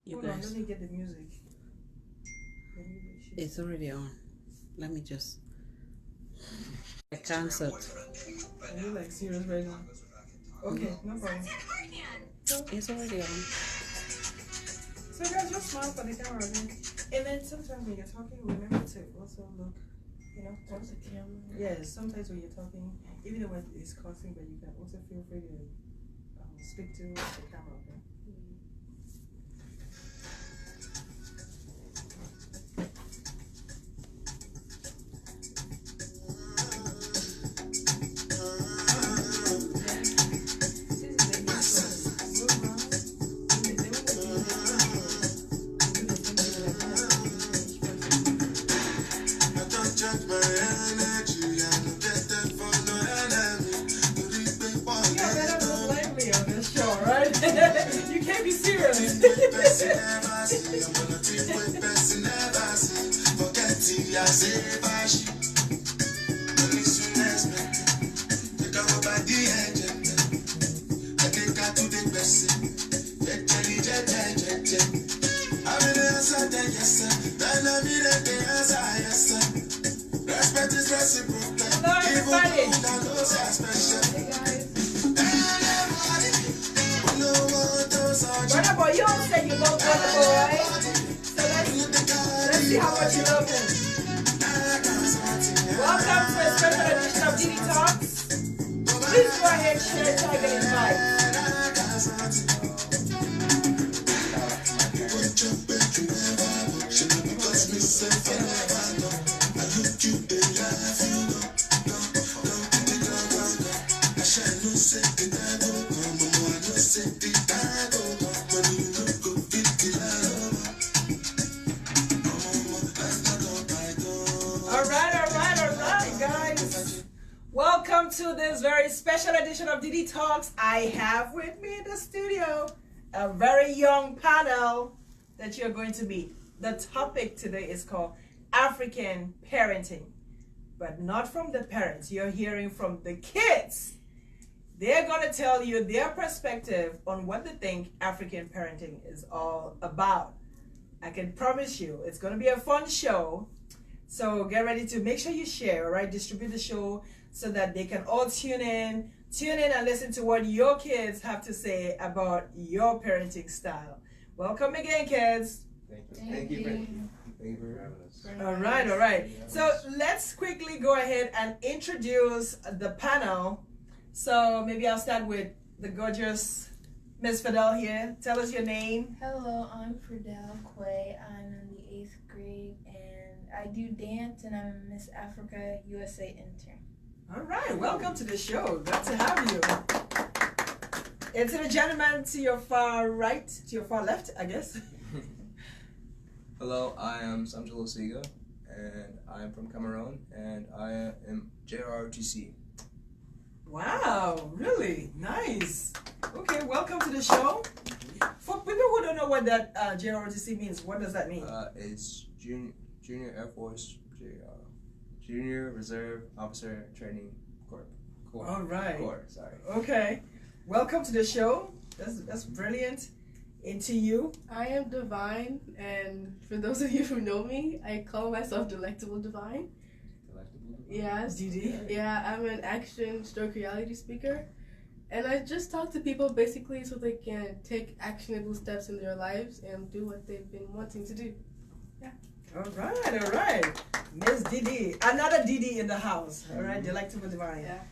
You Hold on, guys. let me get the music. It's already on. Let me just. I cancelled. Are you like serious right now? Okay, no problem. It's already on. So guys, just smile for the camera again. And then sometimes when you're talking, remember to also look, towards the camera. Yes, sometimes when you're talking, even though it's cursing, but you can also feel free to speak to the camera, okay? You can't be serious. Hello, everybody. Brother boy, you don't say you love brother boy. So let's see how much you love him. Welcome to a special edition of dDTalks. Please go ahead, share, tag, and invite. Alright, guys. Welcome to this very special edition of dDTalks. I have with me in the studio a very young panel that you're going to meet. The topic today is called African parenting, but not from the parents. You're hearing from the kids. They're going to tell you their perspective on what they think African parenting is all about. I can promise you it's going to be a fun show. So get ready to make sure you share, all right? Distribute the show so that they can all tune in and listen to what your kids have to say about your parenting style. Welcome again, kids. Thank you for having us. All right. So let's quickly go ahead and introduce the panel. So maybe I'll start with the gorgeous Miss Ferdelle here. Tell us your name. Hello, I'm Ferdelle Kweh. I'm in the 8th grade and I do dance and I'm a Miss Africa USA intern. All right, welcome to the show. Glad to have you. And to the gentleman to your far right, to your far left, I guess. Hello, I am Samjela Lesiga, and I am from Cameroon, and I am JROTC. Wow, really nice. Okay, welcome to the show. For people who don't know what that JROTC means, what does that mean? It's Junior Air Force, Junior Reserve Officer Training Corps. All right. Corps, sorry. Okay, welcome to the show. That's brilliant. Into you. I am Divine, and for those of you who know me, I call myself Delectable Divine. Yes. DD. Yeah, I'm an action stroke reality speaker, and I just talk to people basically so they can take actionable steps in their lives and do what they've been wanting to do. Yeah. All right. Miss DD. Another DD in the house. All right, Delectable Divine. Yeah.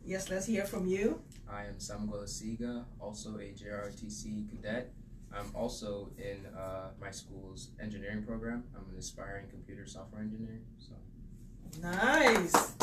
Yes, let's hear from you. I am Samgwa'a Lesiga, also a JROTC cadet. I'm also in my school's engineering program. I'm an aspiring computer software engineer. So. Nice.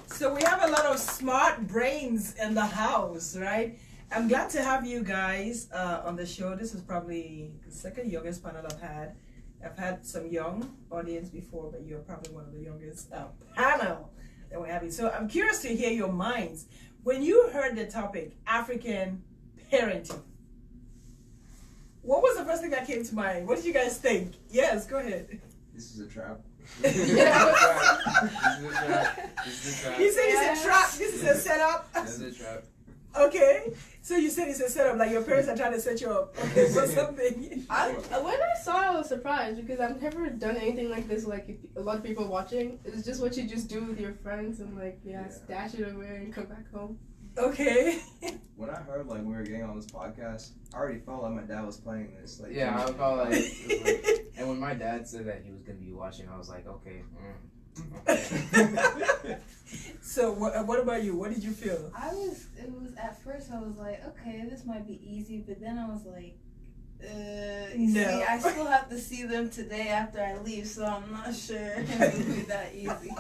So we have a lot of smart brains in the house, right? I'm glad to have you guys on the show. This is probably the second youngest panel I've had. I've had some young audience before, but you're probably one of the youngest panel that we're having. So I'm curious to hear your minds. When you heard the topic, African parenting, what was the first thing that came to mind? What did you guys think? Yes, go ahead. This is a trap. He said it's a trap. This is a setup. This is a trap. Okay. So you said it's a setup, like your parents are trying to set you up for something. When I saw it, I was surprised because I've never done anything like this. Like a lot of people watching, it's just what you just do with your friends and like stash it away and come back home. Okay. When I heard like we were getting on this podcast, I already felt like my dad was playing this. Like, Yeah, I felt like, and when my dad said that he was gonna be watching, I was like, okay. Okay. So what about you? What did you feel? It was at first I was like, okay, this might be easy, but then I was like, No. see, I still have to see them today after I leave, so I'm not sure it will be that easy.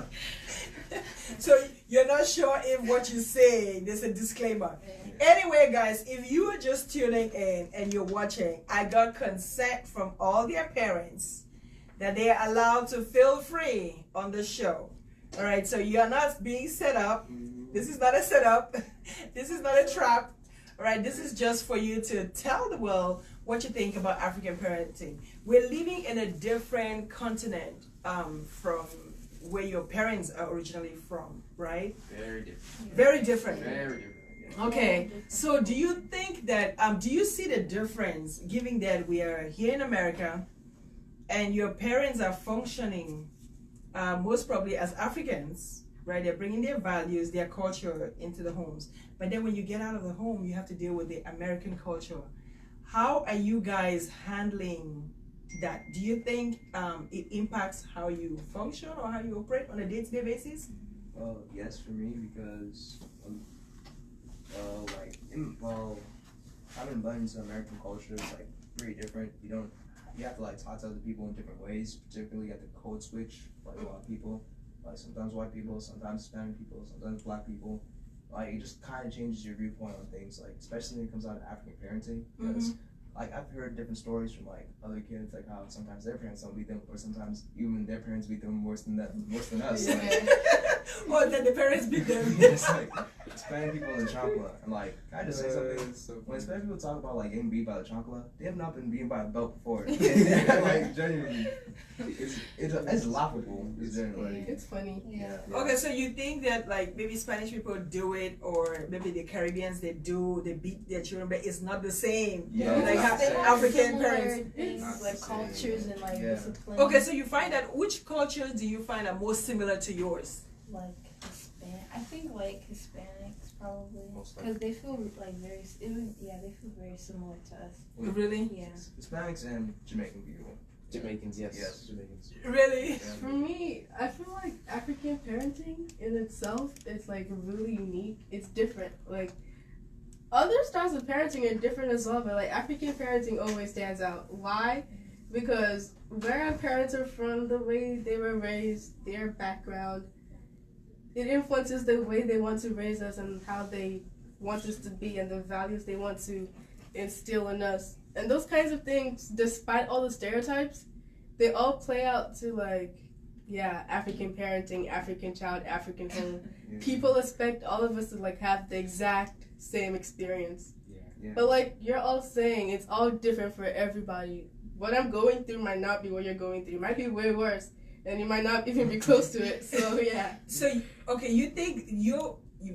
So you're not sure if what you say, there's a disclaimer. Anyway, guys, if you are just tuning in and you're watching, I got consent from all their parents that they are allowed to feel free on the show. All right, so you are not being set up. This is not a setup. This is not a trap. All right, this is just for you to tell the world what you think about African parenting. We're living in a different continent from where your parents are originally from, right? Very different. Very different. Very different. Okay, so do you think that, do you see the difference, given that we are here in America and your parents are functioning most probably as Africans, right? They're bringing their values, their culture into the homes. But then when you get out of the home, you have to deal with the American culture. How are you guys handling that? Do you think it impacts how you function or how you operate on a day-to-day basis? Well, yes, for me, because having blended into American culture is like pretty different. You have to like talk to other people in different ways, particularly at the code switch. Like a lot of people, like sometimes white people, sometimes Hispanic people, sometimes black people. Like it just kind of changes your viewpoint on things. Like especially when it comes out of African parenting, because like I've heard different stories from like other kids, like how sometimes their parents don't beat them, or sometimes even their parents beat them worse than us. Like, Or that the parents beat them. it's like Hispanic people in the chancla, and like can I just say something? When Hispanic people talk about like getting beat by the chancla, they have not been beaten by a belt before. Like genuinely, it's laughable. It's funny. Yeah. Okay, so you think that like maybe Spanish people do it, or maybe the Caribbeans they beat their children, but it's not the same. Yeah. Like Not They have African similar parents. things, Not like the same. cultures and like Yeah. discipline. Okay, so you find that which cultures do you find are most similar to yours? Like I think like Hispanics probably, Most likely. because they feel like they feel very similar to us. Really? Yeah. Hispanics and Jamaican people. Jamaicans, yes. Yes. Jamaicans. Really? Yeah. For me, I feel like African parenting in itself is like really unique. It's different. Like other styles of parenting are different as well, but like African parenting always stands out. Why? Because where our parents are from, the way they were raised, their background, it influences the way they want to raise us and how they want us to be and the values they want to instill in us. And those kinds of things, despite all the stereotypes, they all play out to like, African parenting, African child, African home. Yeah. People expect all of us to like have the exact same experience. Yeah. But like you're all saying, it's all different for everybody. What I'm going through might not be what you're going through. It might be way worse. And you might not even be close to it. So yeah. So okay, you think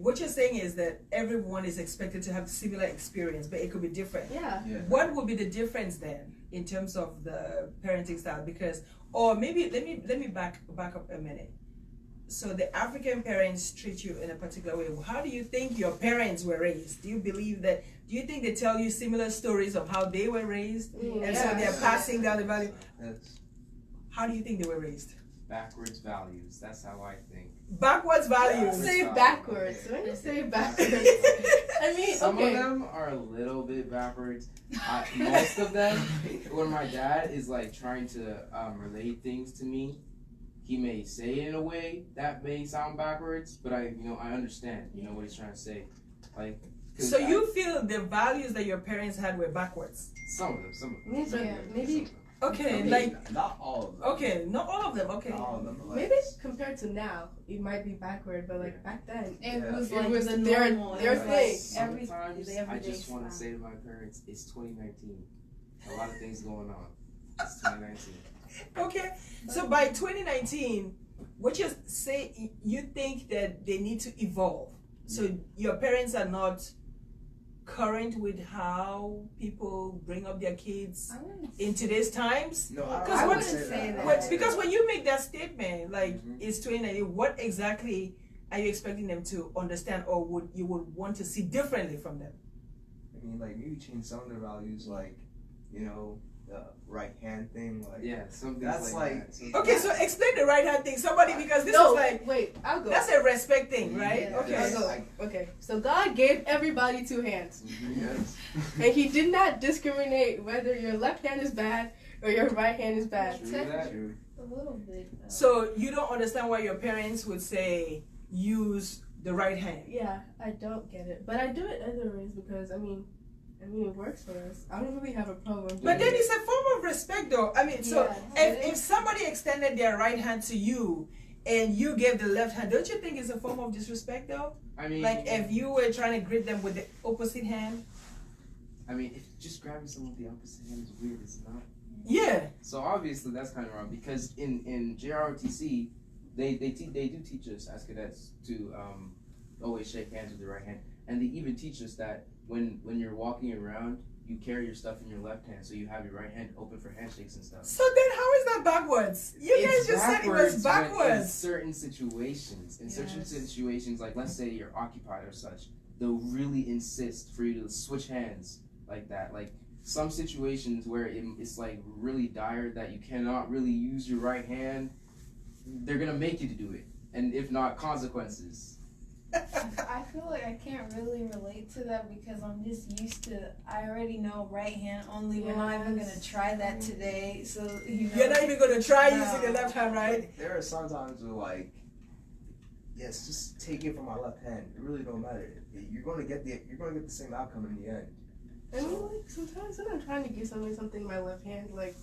what you're saying is that everyone is expected to have similar experience, but it could be different. Yeah. What would be the difference then in terms of the parenting style? Because, or maybe let me back up a minute. So the African parents treat you in a particular way. How do you think your parents were raised? Do you think they tell you similar stories of how they were raised, and so they're passing down the value? Yes. How do you think they were raised? Backwards values. That's how I think. Backwards values. Say backwards. When you say backwards, I mean, Some okay. of them are a little bit backwards. Most of them, when my dad is like trying to relate things to me, he may say it in a way that may sound backwards, but I understand, what he's trying to say. Like, So you feel the values that your parents had were backwards? some of them. Maybe Okay, I mean, like not all of them. okay, not all of them. Okay. Not all of them. But like, maybe compared to now, it might be backward, but like back then, It Yeah. was It like was the their normal. thing. It was like Sometimes the I everyday just want to style. say to my parents, it's 2019. A lot of things going on. It's 2019. Okay. So by 2019, what you say, you think that they need to evolve. So your parents are not current with how people bring up their kids I wouldn't in today's times? No, Because I what- wouldn't say that. What, because when you make that statement, like Mhm. it's 2019, what exactly are you expecting them to understand, or would you would want to see differently from them? I mean, like maybe change some of the values, like the right hand thing, like Yeah, something That's like- that. Something- Okay, so explain the right hand thing, somebody, because this no, is like wait, I'll go. that's a respect thing, right? Yeah. Okay. I'll go. Okay, so God gave everybody 2 hands, Mhm. Yes. and He did not discriminate whether your left hand is bad or your right hand is bad. True that. True. A little bit. So you don't understand why your parents would say use the right hand. Yeah, I don't get it, but I do it other ways because I mean, it works for us. I don't really have a problem. But doing then it. it's a form of respect, though. I mean, so Yeah, if somebody extended their right hand to you and you gave the left hand, don't you think it's a form of disrespect, though? I mean, Like if you were trying to greet them with the opposite hand. if just grabbing someone with the opposite hand is weird, it's not. Yeah. So obviously that's kind of wrong because in JROTC they do teach us as cadets to always shake hands with the right hand, and they even teach us that when you're walking around you carry your stuff in your left hand, so you have your right hand open for handshakes and stuff. So then how is that backwards? You It's guys just said it was when- in backwards. certain situations. In certain Yes. situations, like let's say you're occupied or such, they'll really insist for you to switch hands like that. Like some situations where it's like really dire that you cannot really use your right hand, they're gonna make you to do it, and if not, consequences. I feel like I can't really relate to that because I'm just used to. I already know right hand only. We're not even gonna try that today. So You're not even gonna try No. using the left hand, right? There are sometimes where like, yes, just take it from my left hand. It really don't matter. You're gonna get the same outcome in the end. I mean, like sometimes when I'm trying to give something in my left hand, like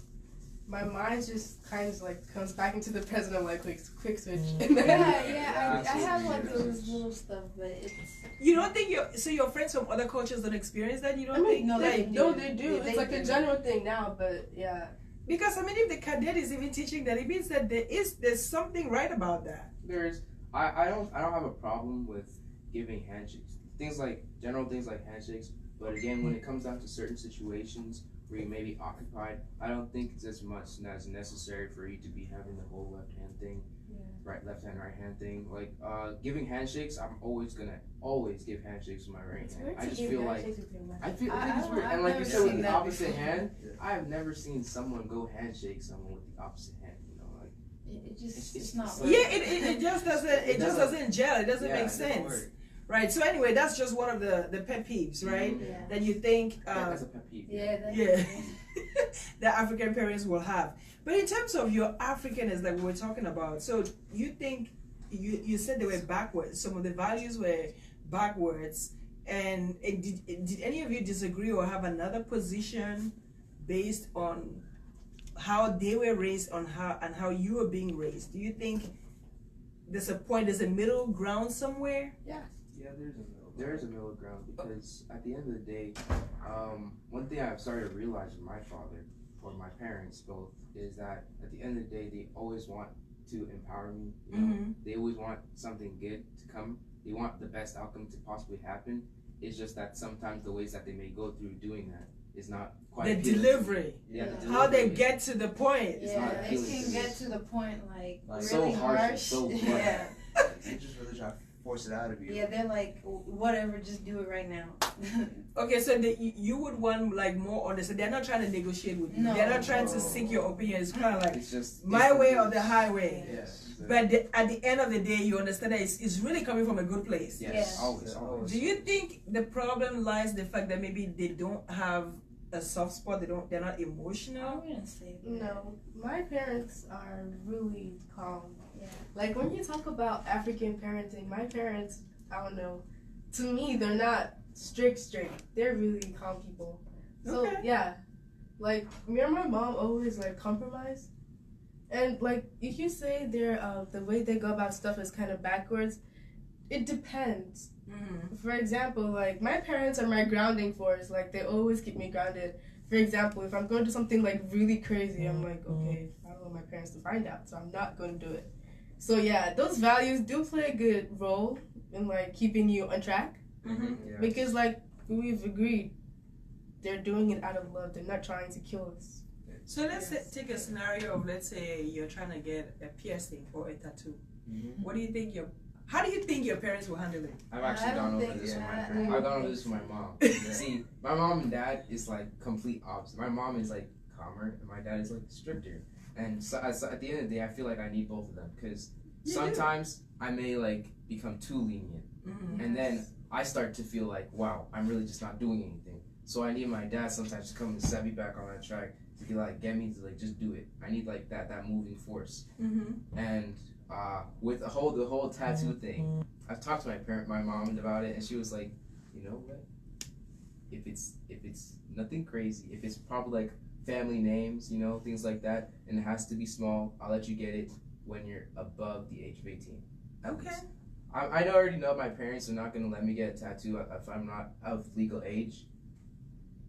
my mind just kind of like comes back into the present. I'm like, quick switch. And then, Yeah. I have like Absolutely. those little stuff, but it's You don't think your friends from other cultures don't experience that? You don't I mean, think No, they, they no, do. they do. They It's like a do. general thing now, but yeah. because I mean if the cadet is even teaching that, it means that there's something right about that. I don't have a problem with giving handshakes. General things like handshakes, but again, when it comes down to certain situations where you may be occupied, I don't think it's as much as necessary for you to be having the whole left hand thing, left hand, right hand thing. Like giving handshakes, I'm always gonna give handshakes with my right It's hand. weird I to just give feel like handshakes with your left. I think I it's don't- weird. I've And like you never said, with seen the that opposite before. hand, Yeah. I have never seen someone go handshake someone with the opposite hand. You know, like it just It's it's not. just right. Yeah, it just doesn't gel. It doesn't yeah, make it doesn't sense. work. Right. So anyway, that's just one of the pet peeves, right? Mhm. Yeah. That you think That's a pet peeve. Yeah. That's, yeah. that African parents will have. But in terms of your Africanness, like we were talking about, so you think you said they were backwards. Some of the values were backwards, and did any of you disagree or have another position based on how they were raised on how you were being raised? Do you think there's a middle ground somewhere? Yeah, there's a middle ground because at the end of the day, one thing I've started to realize with my father or my parents both is that at the end of the day, they always want to empower me. You know, they always want something good to come. They want the best outcome to possibly happen. It's just that sometimes the ways that they may go through doing that is not quite The appealing to me. delivery, Yeah, the how they delivery. get to the point. It's Yeah, not they appealing can to get me. to the point like Like, so really harsh and harsh. so blunt. Yeah. They just really try to force it out of you. Yeah, they're like, whatever, just do it right now. Okay, so you would want like more understanding. They're not trying to negotiate with you. No. They're not trying to seek your opinion. It's kind of like It's just my way or it's- the highway. Yes. But at the end of the day, you understand that it's really coming from a good place. Yes, Yes. always. Do you think the problem lies the fact that maybe they don't have a soft spot? They're not I emotional. wouldn't say that. No, my parents are really calm. Yeah. Like when you talk about African parenting, my parents, I don't know, to me they're not strict. They're really calm people. So Okay. yeah, like me and my mom always like compromise. And like if you say they're the way they go about stuff is kind of backwards, it depends. For example, like my parents are my grounding force. Like they always keep me grounded. For example, if I'm going to do something like really crazy, I'm like, okay, I don't want my parents to find out, so I'm not going to do it. So yeah, those values do play a good role in like keeping you on track. Mm-hmm. Yeah. Because like we've agreed they're doing it out of love. They're not trying to kill us. So let's take a scenario of, let's say you're trying to get a piercing or a tattoo. Mm-hmm. What do you think how do you think your parents will handle it? I've actually gone over this with my parents. I've gone over this with my mom. See, my mom and dad is like complete opposite. My mom is like calmer, and my dad is like stricter. And so at the end of the day, I feel like I need both of them because sometimes I may like become too lenient, and then I start to feel like, wow, I'm really just not doing anything. So I need my dad sometimes to come and set me back on that track to be like, get me to like just do it. I need like that moving force. And with the whole tattoo thing, I've talked to my mom about it, and she was like, you know what? If it's nothing crazy, if it's probably like family names, you know, things like that, and it has to be small, I'll let you get it when you're above the age of 18. Okay. I already know my parents are not gonna let me get a tattoo if I'm not of legal age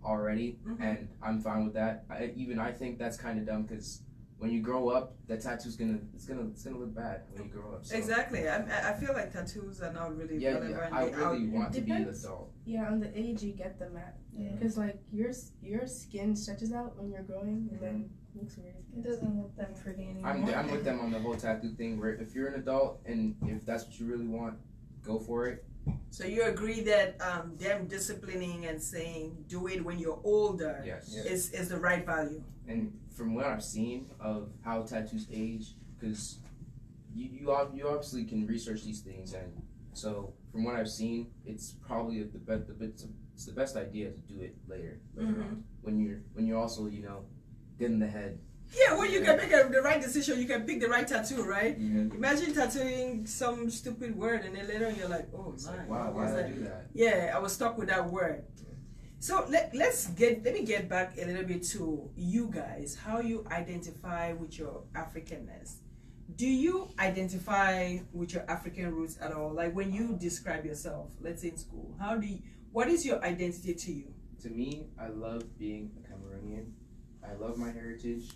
already, and I'm fine with that. I think that's kind of dumb because when you grow up, that tattoo's gonna look bad when you grow up. So. Exactly. I feel like tattoos are not really relevant. Yeah. I really want to be an adult. Yeah, on the age you get them at, because like your skin stretches out when you're growing, and then it looks weird. It doesn't look that pretty anymore. I'm with them on the whole tattoo thing. Where if you're an adult and if that's what you really want, go for it. So you agree that them disciplining and saying do it when you're older is the right value. And from what I've seen of how tattoos age, because you obviously can research these things, and so from what I've seen, it's probably it's the best idea to do it later on, when you're also good in the head. Yeah, when you can make the right decision, you can pick the right tattoo, right? Imagine tattooing some stupid word and then later on you're like, oh my, like, wow, why did I do that? Yeah, I was stuck with that word. So let me get back a little bit to you guys, how you identify with your Africanness. Do you identify with your African roots at all? Like when you describe yourself, let's say in school, what is your identity to you? To me, I love being a Cameroonian. I love my heritage.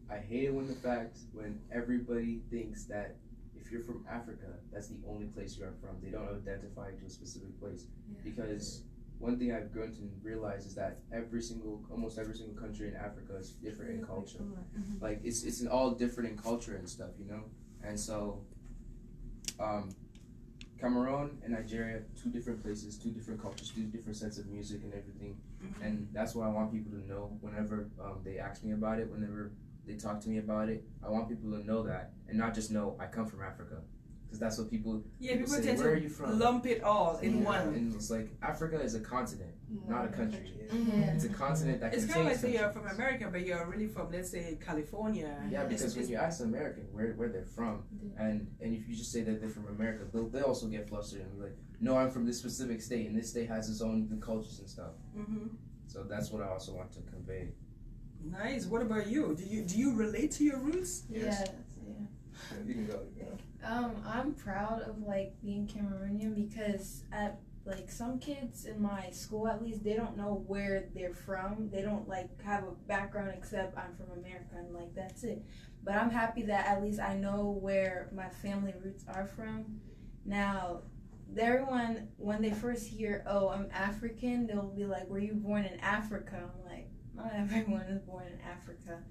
I hate it when everybody thinks that if you're from Africa, that's the only place you are from. They don't identify to a specific place. Because one thing I've grown to realize is that almost every single country in Africa is different in culture. Like it's all different in culture and stuff, And so, Cameroon and Nigeria, two different places, two different cultures, two different sets of music and everything. And that's what I want people to know whenever they ask me about it, whenever they talk to me about it. I want people to know that and not just know I come from Africa. Because that's what people say, tend where are to you from? lump it all in one. And it's like, Africa is a continent, not a country. It's a continent that it's contains kind of like say you're countries. from America, but you're really from, let's say, California. Yeah, because when you ask an American where they're from, and if you just say that they're from America, they'll also get flustered and be like, no, I'm from this specific state, and this state has its own cultures and stuff. So that's what I also want to convey. Nice. What about you? Do you relate to your roots? Yes. You can go. I'm proud of being Cameroonian because some kids in my school, at least, they don't know where they're from. They don't have a background except I'm from America and that's it. But I'm happy that at least I know where my family roots are from. Now, everyone, when they first hear, oh, I'm African, they'll be like, were you born in Africa? I'm like, not everyone is born in Africa.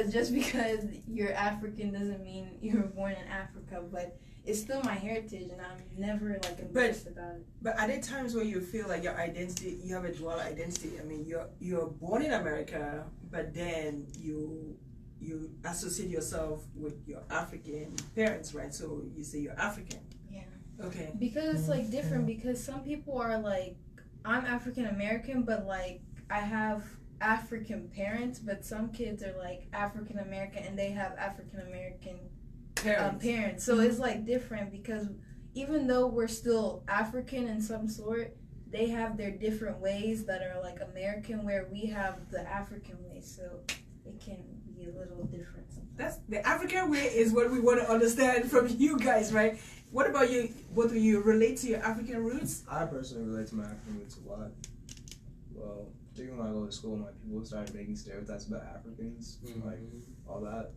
Just because you're African doesn't mean you were born in Africa, but it's still my heritage, and I'm never embarrassed about it. But are there times where you feel like your identity, you have a dual identity? I mean, you're born in America, but then you associate yourself with your African parents, right? So you say you're African. Yeah. Okay. Because it's different. Because some people are I'm African American, but I have African parents, but some kids are African American and they have African American parents. So it's different because even though we're still African in some sort, they have their different ways that are American, where we have the African way. So it can be a little different sometimes. That's the African way is what we want to understand from you guys, right? What about you? What do you relate to your African roots? I personally relate to my African roots a lot. Well, particularly when I go to school, people started making stereotypes about Africans, all that.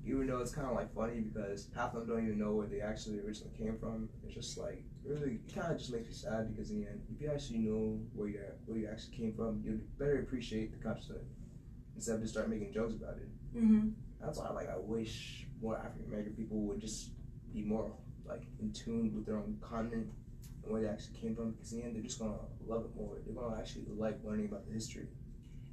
even though it's kind of like funny because half of them don't even know where they actually originally came from. It's just like really kind of just makes me sad because in the end, if you actually know where you actually came from, you'd better appreciate the continent instead of just start making jokes about it. Mm-hmm. That's why I wish more African American people would just be more like in tune with their own continent and where they actually came from. Because in the end, they're just gonna love it more. They're gonna actually like learning about the history.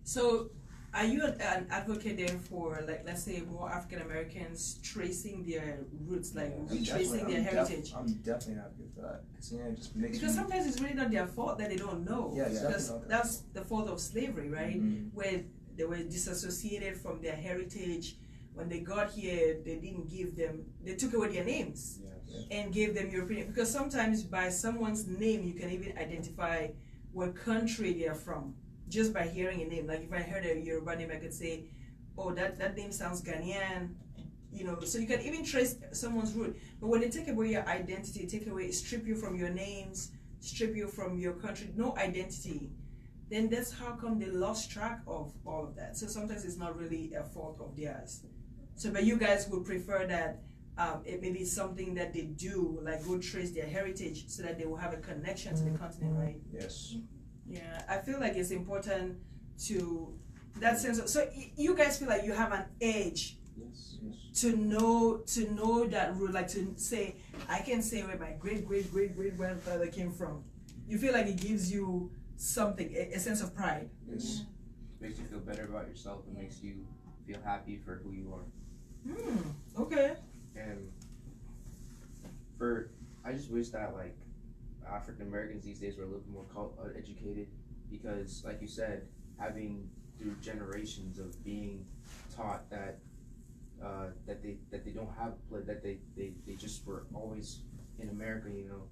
So, are you an advocate then for, like, let's say, more African Americans tracing their roots, like retracing their heritage? I'm definitely an advocate for that. Because it just makes Because sometimes it's really not their fault that they don't know. Yeah, Because that's the fault of slavery, right? Mm-hmm. Where they were disassociated from their heritage. When they got here, they didn't give them, they took away their names and gave them European. Because sometimes by someone's name, you can even identify what country they are from just by hearing a name. Like if I heard a Yoruba name, I could say, oh, that name sounds Ghanaian, you know. So you can even trace someone's root. But when they take away your identity, strip you from your names, strip you from your country, no identity, then that's how come they lost track of all of that. So sometimes it's not really a fault of theirs. So, but you guys would prefer that it may be something that they do, like go trace their heritage so that they will have a connection to the continent, right? Yes. Yeah, I feel like it's important to that sense of, so you guys feel like you have an edge to know that root, like to say, I can say where my great grandfather came from. You feel like it gives you something, a sense of pride. Yes. Makes you feel better about yourself. It makes you feel happy for who you are. Okay. And I just wish that like African Americans these days were a little bit more educated, because like you said, having through generations of being taught that they don't have, that they just were always in America, you know,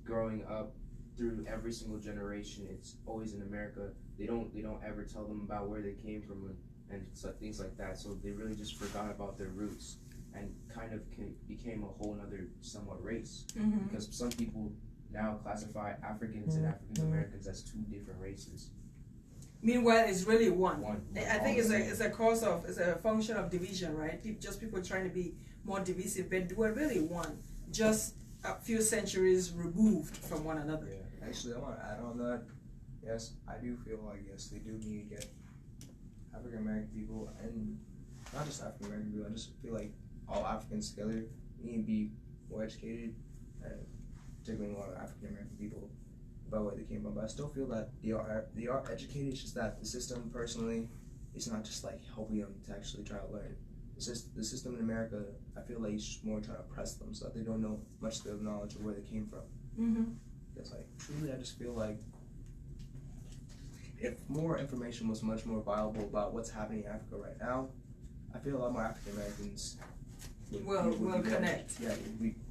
growing up through every single generation, it's always in America. They don't ever tell them about where they came from and so things like that. So they really just forgot about their roots and kind of became a whole other somewhat race. Mm-hmm. Because some people now classify Africans and African Americans as two different races. Meanwhile, it's really one. I think it's a function of division, right? People trying to be more divisive, but we're really one. Just a few centuries removed from one another. Yeah. Actually, I want to add on that. Yes, I do feel like yes, they do need to get African American people, and not just African American people. I just feel like all Africans together need to be more educated, and particularly more African American people about where they came from. But I still feel that they are educated. It's just that the system, personally, is not just like helping them to actually try to learn. The system in America, I feel like it's just more trying to press them so that they don't know much of the knowledge of where they came from. Mm-hmm. It's like truly, I just feel like if more information was much more viable about what's happening in Africa right now, I feel a lot more African Americans will connect.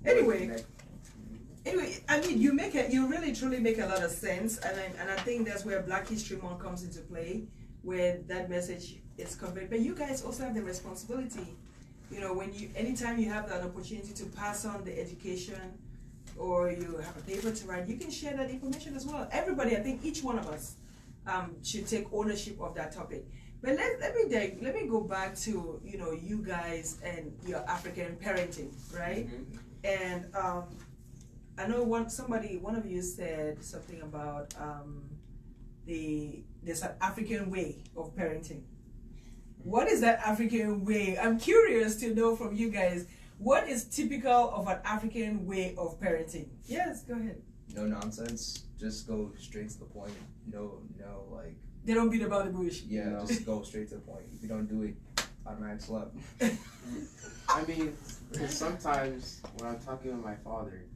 Anyway, I mean, you really truly make a lot of sense, and I think that's where Black History Month comes into play, where that message is conveyed. But you guys also have the responsibility, you know, anytime you have that opportunity to pass on the education, or you have a paper to write, you can share that information as well. Everybody, I think each one of us should take ownership of that topic. But let me go back to, you know, you guys and your African parenting, right? Mm-hmm. And I know one of you said something about there's an African way of parenting. What is that African way? I'm curious to know from you guys, what is typical of an African way of parenting? Yes, go ahead. No nonsense. Just go straight to the point. No, like. They don't beat about the bush. Yeah, no. Just go straight to the point. If you don't do it, automatic slap. I mean, sometimes when I'm talking with my father,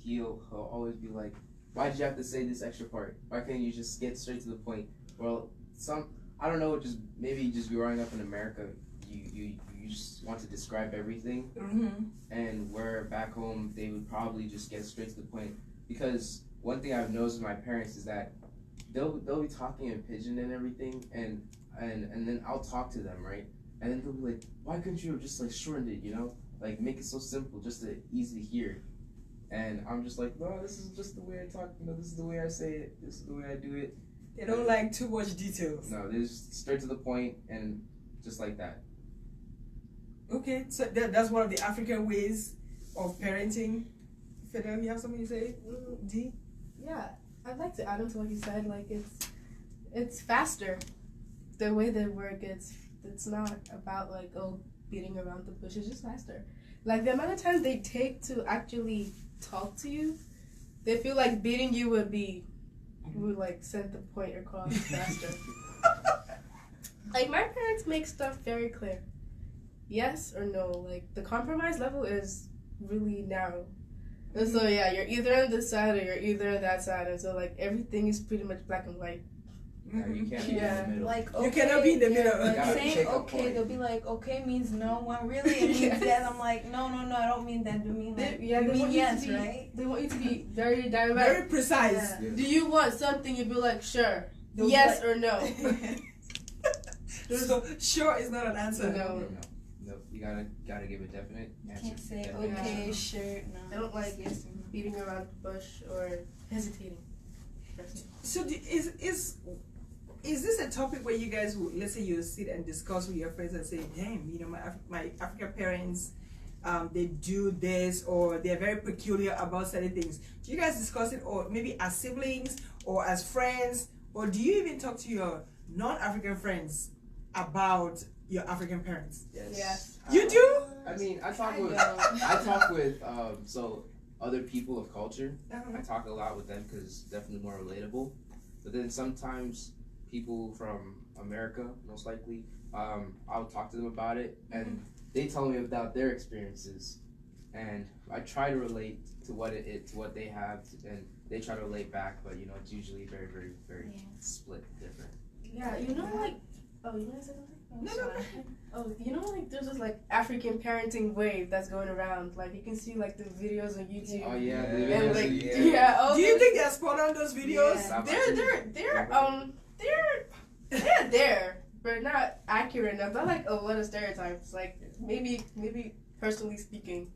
he'll always be like, "Why did you have to say this extra part? Why can't you just get straight to the point?" Well, I don't know, maybe just growing up in America, you just want to describe everything, mm-hmm. and where back home they would probably just get straight to the point. Because one thing I've noticed with my parents is that they'll be talking in pidgin and everything, and then I'll talk to them, right? And then they'll be like, "Why couldn't you have just like shortened it, you know? Like make it so simple, just to easy to hear." And I'm just like, "No, this is just the way I talk, you know, this is the way I say it, this is the way I do it." They don't like too much details. No, they're just straight to the point and just like that. Okay, so that's one of the African ways of parenting. Ferdelle, you have something to say? D? Yeah, I'd like to add on to what you said. Like it's faster. The way they work, it's not about like beating around the bush. It's just faster. Like the amount of times they take to actually talk to you, they feel like beating you would like send the point across faster. Like my parents make stuff very clear. Yes or no. Like the compromise level is really narrow. And so yeah, you're either on this side or you're either on that side, and so like everything is pretty much black and white. Yeah, you can't be in the middle. Like You cannot be in the middle. Like You gotta saying take a okay, point. they'll be like, okay means no. When really it means Yes. yes. I'm like, no, I don't mean that. I mean like, They you mean want you yes, to be, right? They want you to be very direct. Very precise. Yeah. Do you want something? You'd be like, sure. They'll be Yes like- or no. So sure is not an answer. No. No, you gotta give a definite You answer. can't say Definite okay, answer. sure, no. I don't like yes or no. beating around the bush or hesitating. So is this a topic where you guys would, let's say you sit and discuss with your friends and say, damn, you know, my African parents, they do this, or they're very peculiar about certain things. Do you guys discuss it, or maybe as siblings or as friends, or do you even talk to your non-African friends about your African parents? Yes. You do? I mean, I talk I with so other people of culture. I talk a lot with them because it's definitely more relatable. But then sometimes people from America, most likely, I'll talk to them about it, and they tell me about their experiences, and I try to relate to what to what they have, and they try to relate back. But you know, it's usually very, very, very split different. Yeah, you know, like, oh, you want to say something? No. Oh, you know, like, there's this, like, African parenting wave that's going around. Like, you can see, like, the videos on YouTube. Oh yeah, And, like, Yeah. all Do you those- think they're spot on those videos? Yeah. They're there, but not accurate enough. Not like a lot of stereotypes. Like, maybe personally speaking.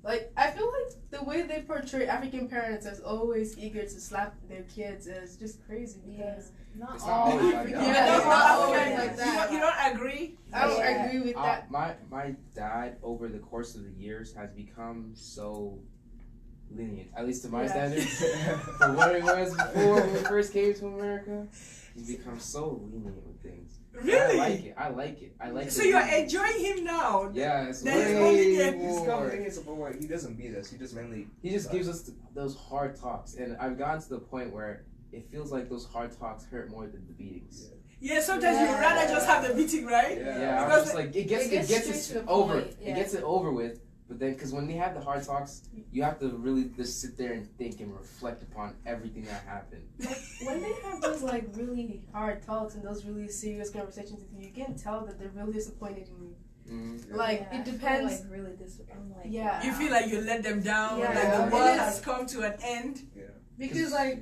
Like, I feel like the way they portray African parents as always eager to slap their kids is just crazy because Not It's not all always like African. that. Yeah, That's not not always okay. like that. You don't agree? I don't Yeah. agree with that. My dad over the course of the years has become so lenient, at least to my Yeah. standards, from what it was before when we first came to America. He's become so lenient with things. Really? I like it. So you're enjoying him now? Yeah, it's That is way only the- He's more. coming in support. He doesn't beat us. He just mainly. He just gives us those hard talks, and I've gotten to the point where it feels like those hard talks hurt more than the beatings. Yeah, sometimes you rather just have the meeting, right? Yeah, I'm Because just like it gets straight to the it over. point, yeah. It gets it over with. But then, because when they have the hard talks, you have to really just sit there and think and reflect upon everything that happened. Like, when they have those like really hard talks and those really serious conversations with you, you can tell that they're really disappointed in you. Mm-hmm. Like, Yeah, I it feel depends. like really I'm like, Yeah. You feel like you let them down, Yeah. like the It world is. has come to an end. Because like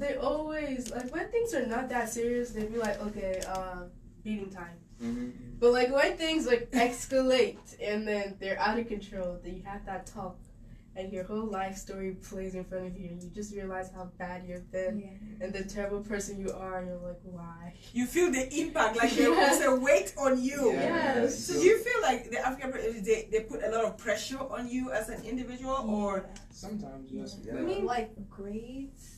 they always like when things are not that serious, they be like, okay, beating time. Mm-hmm. But like when things like escalate and then they're out of control, then you have that talk, and your whole life story plays in front of you, and you just realize how bad you've been Yeah. and the terrible person you are, and you're like, why? You feel the impact, like there's a weight on you. Yes. So do you feel like the African parents, they put a lot of pressure on you as an individual, or Sometimes, yes. Yeah. I mean, like grades.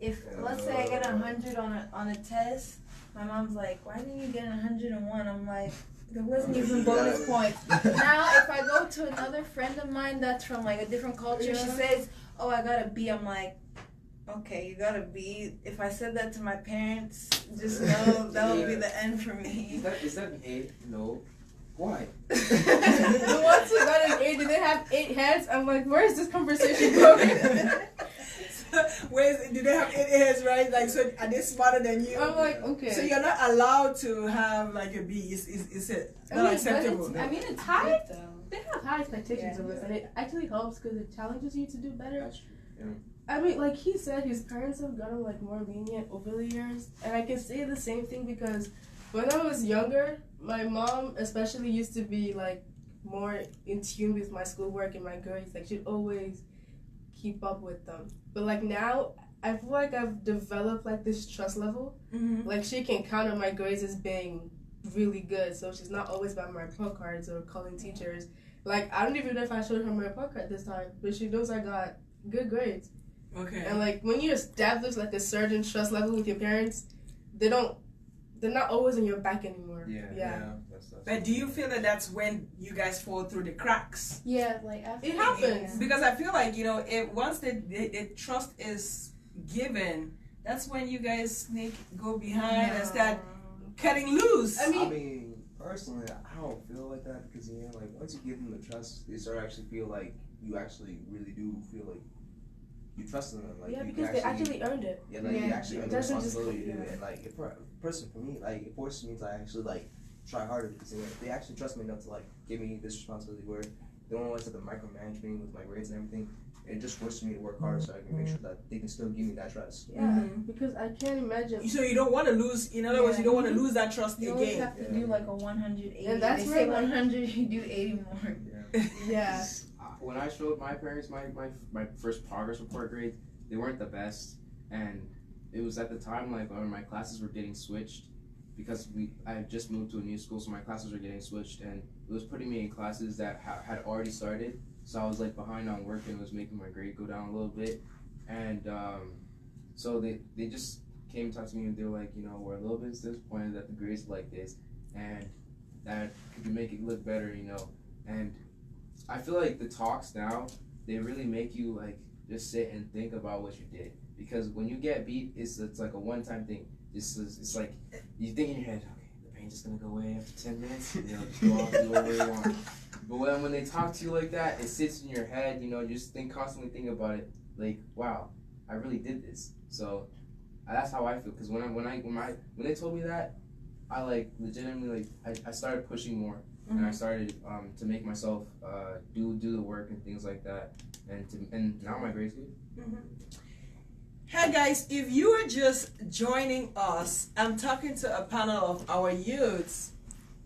If let's say I get 100 on a test, my mom's like, "Why didn't you get 101?" I'm like, "There wasn't even bonus points." Now, if I go to another friend of mine that's from like a different culture, she says, "Oh, I got a B." I'm like, "Okay, you got a B." If I said that to my parents, just know that would be the end for me. Is that an A? No. Why? The ones who got an 8, do they have 8 heads? I'm like, where is this conversation going? do they have 8 heads, right? Like, so are they smarter than you? I'm like, okay. So you're not allowed to have like a B. Is it I not mean, acceptable? but I mean, it's High high. though. They have high expectations Yeah. of us, and it actually helps because it challenges you to do better. That's true. I mean, like he said, his parents have gotten like more lenient over the years, and I can say the same thing because when I was younger, my mom especially used to be like more in tune with my schoolwork and my grades. Like she'd always keep up with them. But like now, I feel like I've developed like this trust level. Mm-hmm. Like she can count on my grades as being really good, so she's not always by my report cards or calling teachers. Like, I don't even know if I showed her my report card this time, but she knows I got good grades. Okay. And like, when you establish like a certain trust level with your parents, they're not always in your back anymore. Yeah. That's But do you feel that that's when you guys fall through the cracks? Yeah, like after It happens. Because I feel like, if once the trust is given, that's when you guys go behind and start cutting loose. I I mean, mean, personally, I don't feel like that because like once you give them the trust, they start to actually feel like you actually really do feel like you trust in them. Like yeah, you because they actually earned it. Yeah, like you actually it earn the doesn't just responsibility to do come- it. And like, personally for me, like it forces me to actually like try harder because they actually trust me enough to like give me this responsibility where they don't always have to micromanage me with my grades and everything. It just forces me to work harder so I can make sure that they can still give me that trust. Yeah, because I can't imagine. So you don't want to lose. In other words, you don't want to lose that trust you always again. have to do like a 180. And that's they where, say like- 100, you do 80 more. Yeah. When I showed my parents my first progress report grades, they weren't the best, and it was at the time like when my classes were getting switched because I had just moved to a new school, so my classes were getting switched, and it was putting me in classes that had already started, so I was like behind on work and it was making my grade go down a little bit, and so they just came and talked to me and they were like, we're a little bit disappointed that the grades are like this, and that could you make it look better, and I feel like the talks now, they really make you like just sit and think about what you did, because when you get beat, it's like a one-time thing. It's like you think in your head, okay, the pain's just gonna go away after 10 minutes, just go off, do whatever you want. But when they talk to you like that, it sits in your head. You just constantly think about it, like, wow, I really did this. So that's how I feel. Because when they told me that, I like legitimately I started pushing more. And I started to make myself do the work and things like that, and now my grade's good. Hey guys, if you are just joining us, I'm talking to a panel of our youths,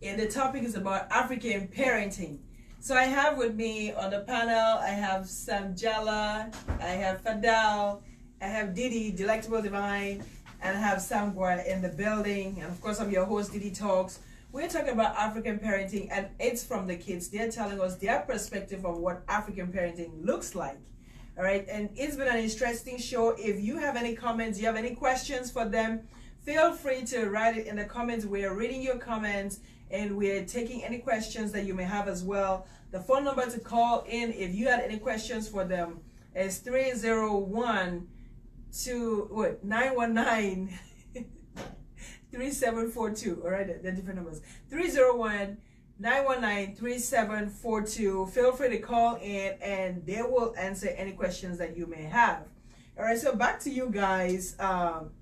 and the topic is about African parenting. So I have with me on the panel, I have Samjela, I have Ferdelle, I have Didi, Delectable Divine, and I have Samgwa'a in the building, and of course I'm your host, dDTalks. We're talking about African parenting, and it's from the kids. They're telling us their perspective of what African parenting looks like. All right, and it's been an interesting show. If you have any comments, you have any questions for them, feel free to write it in the comments. We're reading your comments, and we're taking any questions that you may have as well. The phone number to call in if you had any questions for them is 919 3742. All right, they're different numbers. 301-919-3742. Feel free to call in and they will answer any questions that you may have. All right, so back to you guys on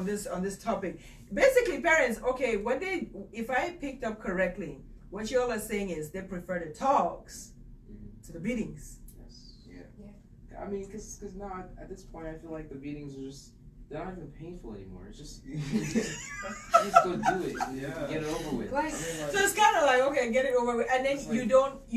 this topic. Basically, parents, okay, if I picked up correctly, what you all are saying is they prefer the talks to the beatings. Yes. Yeah. I mean, because now at this point, I feel like the beatings are just. They're not even painful anymore. It's just you just go do it. Get it over with. Like, so it's kind of like, okay, get it over with, and then like, you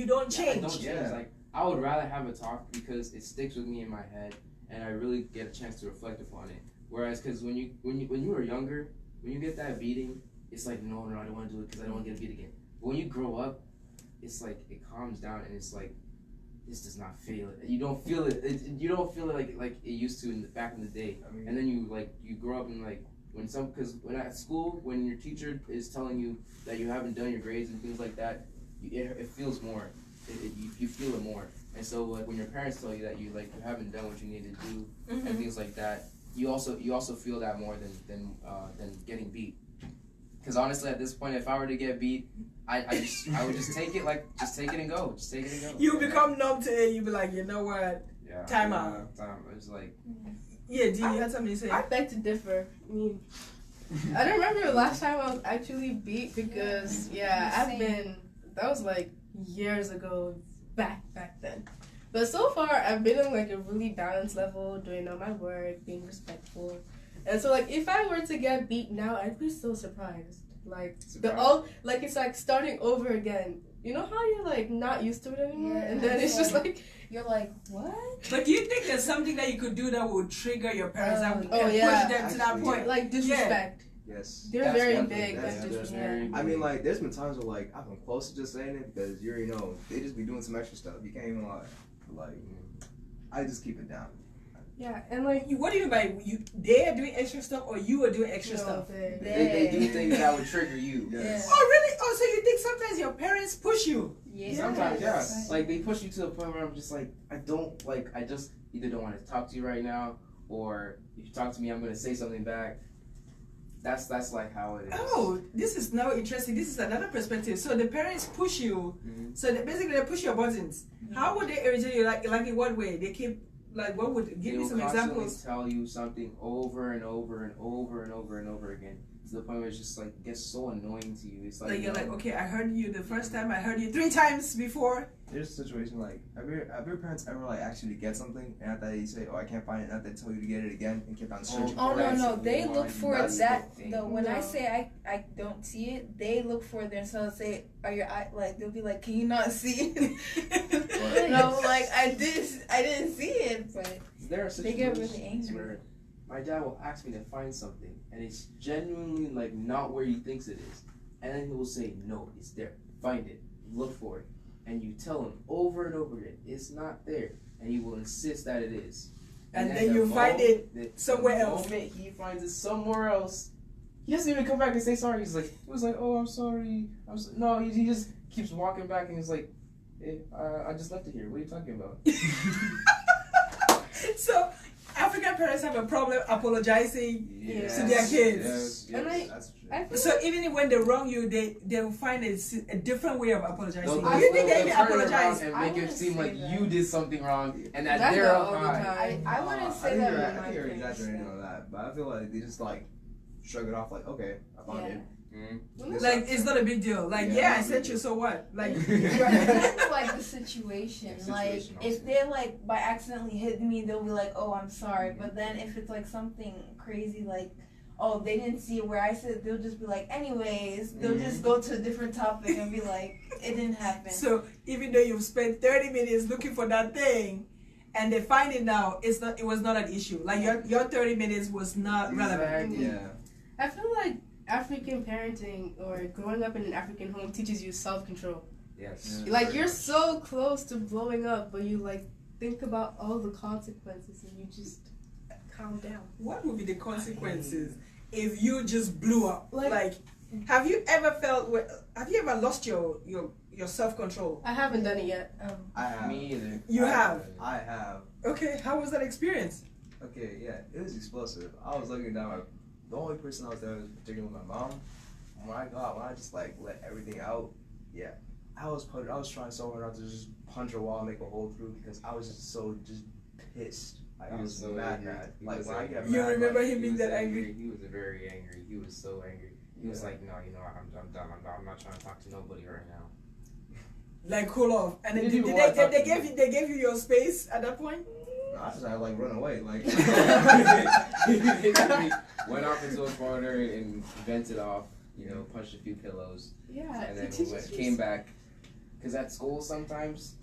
don't change. I don't change. Like, I would rather have a talk because it sticks with me in my head, and I really get a chance to reflect upon it. Whereas, because when you were younger, when you get that beating, it's like no, I don't want to do it because I don't want to get beat again. But when you grow up, it's like it calms down and it's like. This does not feel it. You don't feel it. You don't feel it like it used to back in the day. I mean, and then you grow up and because when at school when your teacher is telling you that you haven't done your grades and things like that, it feels more. You feel it more. And so like when your parents tell you that you haven't done what you need to do and things like that, you also feel that more than getting beat. Because honestly, at this point, if I were to get beat, I would just take it and go. You become numb to it. You be like, you know what? Yeah. Time out. It's like. Yeah. Do you have something to say? I beg to differ. I mean, I don't remember the last time I was actually beat because that was like years ago, back then. But so far, I've been on like a really balanced level, doing all my work, being respectful. And so, like, if I were to get beat now, I'd be so surprised. Like, it's like starting over again. You know how you're, like, not used to it anymore? Yeah, and then it's just like... You're like, what? But do you think there's something that you could do that would trigger your parents? That would push them to that point? Like, disrespect. Yes. They're That's very one big. thing. That's Yeah, just very I mean, big. like, there's been times where, like, I've been close to just saying it because you already know they just be doing some extra stuff. You can't even lie. But, like, I just keep it down. yeah, and like What do you mean by they are doing extra stuff or you are doing extra stuff? They do things that would trigger you. Yes. Oh really? Oh, so you think sometimes your parents push you? Yeah. Sometimes, yeah. Right. Like they push you to a point where I'm just like, I just either don't want to talk to you right now, or if you talk to me, I'm gonna say something back. That's like how it is. Oh, this is now interesting. This is another perspective. So the parents push you. Mhm. So basically they push your buttons. How would they irritate you? Like in what way? They keep like what would give They me will some constantly examples? tell you something over and over and over and over and over again, to the point where it's just like gets so annoying to you. It's like, Like you're like, okay, I heard you the first time. I heard you 3 times before. There's a situation like, have your parents ever like asked you to get something and after that you say, oh, I can't find it, and after they tell you to get it again and keep on searching Oh for no it? no! They look for That's that. the thing. The when I No. say I don't see it, they look for it themselves. Say, are your eye like? They'll be like, can you not see it? And I'm like, I didn't see it, but There are They get situations really angry. where my dad will ask me to find something, and it's genuinely like not where he thinks it is, and then he will say, "No, it's there. Find it. Look for it." And you tell him over and over again, "It's not there," and he will insist that it is. And at then the you find it the somewhere else. moment he finds it somewhere else, he doesn't even come back and say sorry. He was like, "Oh, I'm sorry." No, he just keeps walking back, and he's like, "Hey, I just left it here. What are you talking about?" So African parents have a problem apologizing. Yes. To their kids. Yes, And yes, that's true. I feel So even when they wrong you, they'll find a different way of apologizing. They'll- You think they they'll even turn it around apologize? and I make it wouldn't seem say like that. you did something wrong and that That's they're not all the high. time. I wouldn't I say think that you're, with I my think you're parents. exaggerating on that, but I feel like they just like shrug it off like, okay, I found Yeah. it. Mhm. Like it's not a big deal. Like Yeah. I sent you, so what? Like It depends like the situation. Yeah, Like situation if also. they're like by accidentally hitting me, they'll be like, "Oh, I'm sorry." But then if it's like something crazy, like, "Oh, they didn't see it where I said," they'll just be like, "Anyways," they'll just go to a different topic and be like, "It didn't happen." so even though you've spent 30 minutes looking for that thing, and they find it now, it was not an issue. Like your 30 minutes was not relevant. Exactly. Yeah. I feel like African parenting or growing up in an African home teaches you self-control. Yes. Yeah. Like Very you're much. so close to blowing up, but you like think about all the consequences and you just calm down. What would be the consequences if you just blew up? Like- Like have you ever lost your self control? I haven't done it yet. I have. Me either. You have. I have. Okay, how was that experience? Okay, yeah, it was explosive. I was looking down. The only person I was there was particularly my mom. When I just like let everything out, yeah, I was trying so hard not to just punch a wall and make a hole through because I was just pissed. Like, I He was was so mad, angry. mad. He Like was when I angry. get You mad, remember like, him He being was that angry? He was very angry. He was so angry. He was like, "No, I'm done. I'm not trying to talk to nobody right now." Like cool off. And then He did didn't want to talk to me. they gave you your space at that point? No, I just had to like run away. Like He basically went off into a corner and vented off. Punched a few pillows, Yeah, and then it teaches you came back. Because at school sometimes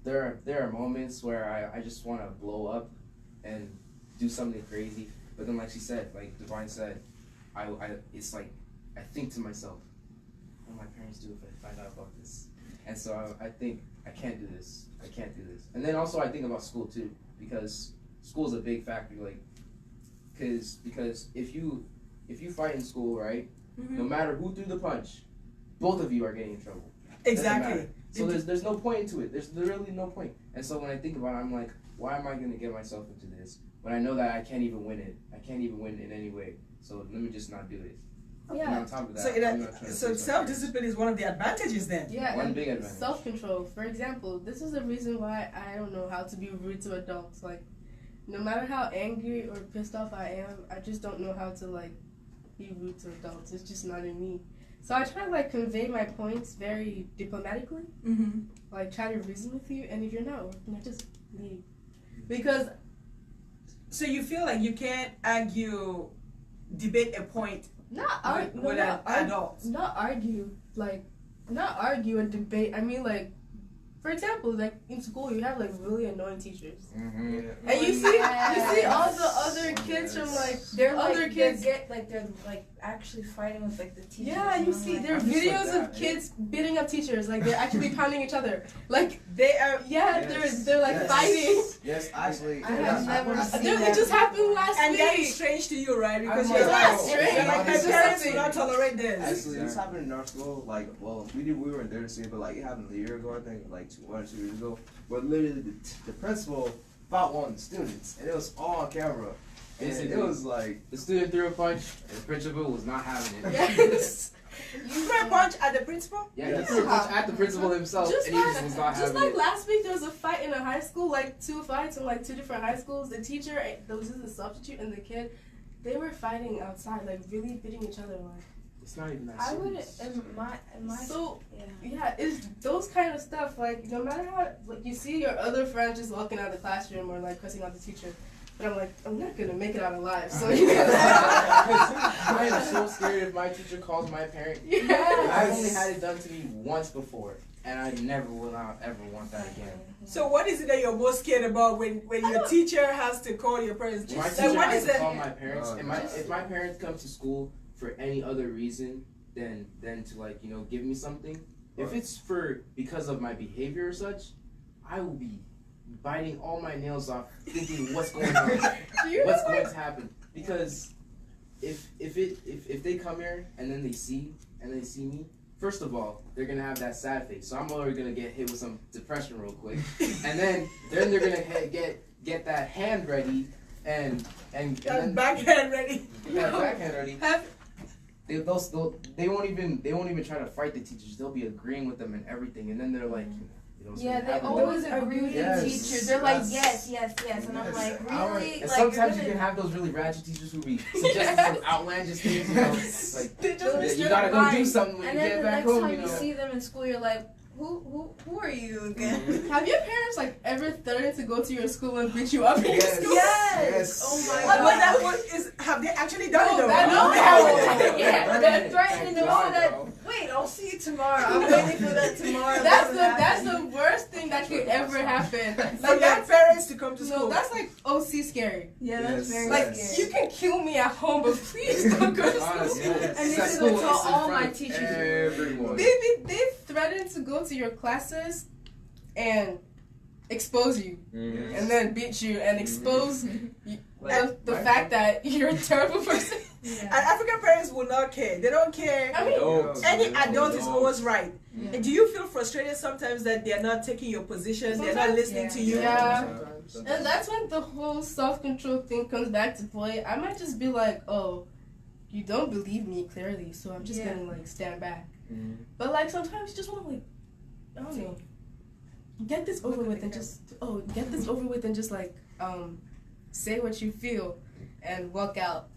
there are moments where I just want to blow up and do something crazy. But then, like she said, like Divine said, it's like I think to myself, what do my parents do if I find out about this? And so I think I can't do this. I can't do this. And then also I think about school too, because school is a big factor. Like, because if you fight in school, right, no matter who threw the punch, both of you are getting in trouble. Doesn't Exactly. matter. So there's no point into it. There's literally no point. And so when I think about it, I'm like, why am I gonna get myself into this when I know that I can't even win it? I can't even win in any way. So let me just not do it. And Yeah. on top of that, So, I'm not trying to so please my self discipline is one of the advantages then. Yeah, One and big advantage. self-control. For example, this is the reason why I don't know how to be rude to adults. Like, no matter how angry or pissed off I am, I just don't know how to like be rude to adults. It's just not in me. So I try to like convey my points very diplomatically. Mm-hmm. Like try to reason with you, and if you're not working, I just leave. Because So you feel like you can't debate a point not with an adult. not argue and debate. I mean like for example, like in school, you have like really annoying teachers, Mm-hmm. and you see all the other kids from like They're other like, kids. they're like actually fighting with like the teachers. Yeah, and you I'm see, like, there are I'm just like videos that, of kids beating up teachers, like they're actually pounding each other. Like They are. Yes. they're like Yes. fighting. Yes, actually. I have never seen Dude, that it just happened last And that week. is strange to you, right? Because I'm you're like, like, oh, you're strange. like, my It's parents will disgusting. not tolerate this. Actually, this happened in our school. Like, well, we weren't there to see it, but like it happened a year ago, I think, like 1 or 2 years ago. Where literally the principal fought one of the students, and it was all on camera. And Basically. it was like, The student threw a punch, and the principal was not having it. Yes. You threw a punch at the principal? Yeah, he Yes. threw a punch at the principal himself, Just and he just was not Just having like it. last week, there was a fight in a high school, like 2 fights in like 2 different high schools. The teacher, there was just a substitute, and the kid, they were fighting outside, like really beating each other. Like, It's not even that I would serious. in my so yeah. yeah, it's those kind of stuff. Like no matter how, like you see your other friends just walking out of the classroom or like cussing out the teacher, but I'm like, I'm not gonna make it out alive. So you I am so scared if my teacher calls my parent. yeah. I've only had it done to me once before, and I never will not ever want that again. So what is it that you're most scared about when your teacher has to call your parents? My Like, teacher what has is to it? call my parents, Oh, and if my parents come to school for any other reason than to like give me something, if it's because of my behavior or such, I will be biting all my nails off, thinking what's going on, what's going to happen. Because if they come here and then they see me, first of all, they're gonna have that sad face. So I'm already gonna get hit with some depression real quick, and then they're gonna get that hand ready and That then backhand ready. get that backhand ready. Have They won't even try to fight the teachers. They'll be agreeing with them and everything, and then they're like, Yeah, they always agree with Yes. the teacher. They're like, Yes. yes, and I'm Yes. like, really? And Like, sometimes you're you can gonna- have those really ratchet teachers who be suggesting some outlandish things, like they just missed you your gotta go do line. something when And you then get the back next home, time you you know. see them in school, you're like, who are you again? Have your parents like ever threatened to go to your school and beat you up in your Yes. school? Yes. Oh my But God. that one is, have they actually done it though? that- No, they haven't. Yeah, they're threatening to Thank go that. God, Wait, I'll see you tomorrow. I'm waiting for that tomorrow. That's the worst thing that could ever happen. For Like your that's parents to come to school. no, that's like OC scary. Yeah, that's Yes. very Like Yes. you can kill me at home, but please don't go to Honestly, school. Yes. And it's this at is school, what I tell it's in all front my of teachers. everyone. They threatened to go to your classes and expose you, Yes. and then beat you and expose Like, the my fact that you're a terrible person. And African parents will not care. They don't care. I mean, No. Any No, adult is no. always right. Yeah. And do you feel frustrated sometimes that they're not taking your position, they're not Sometimes, listening to you? Yeah. Sometimes. And that's when the whole self-control thing comes back to play. I might just be like, oh, you don't believe me clearly, so I'm just Yeah. gonna like stand back. Mhm. But like sometimes you just wanna like, I don't know, get this over with and just like say what you feel and walk out.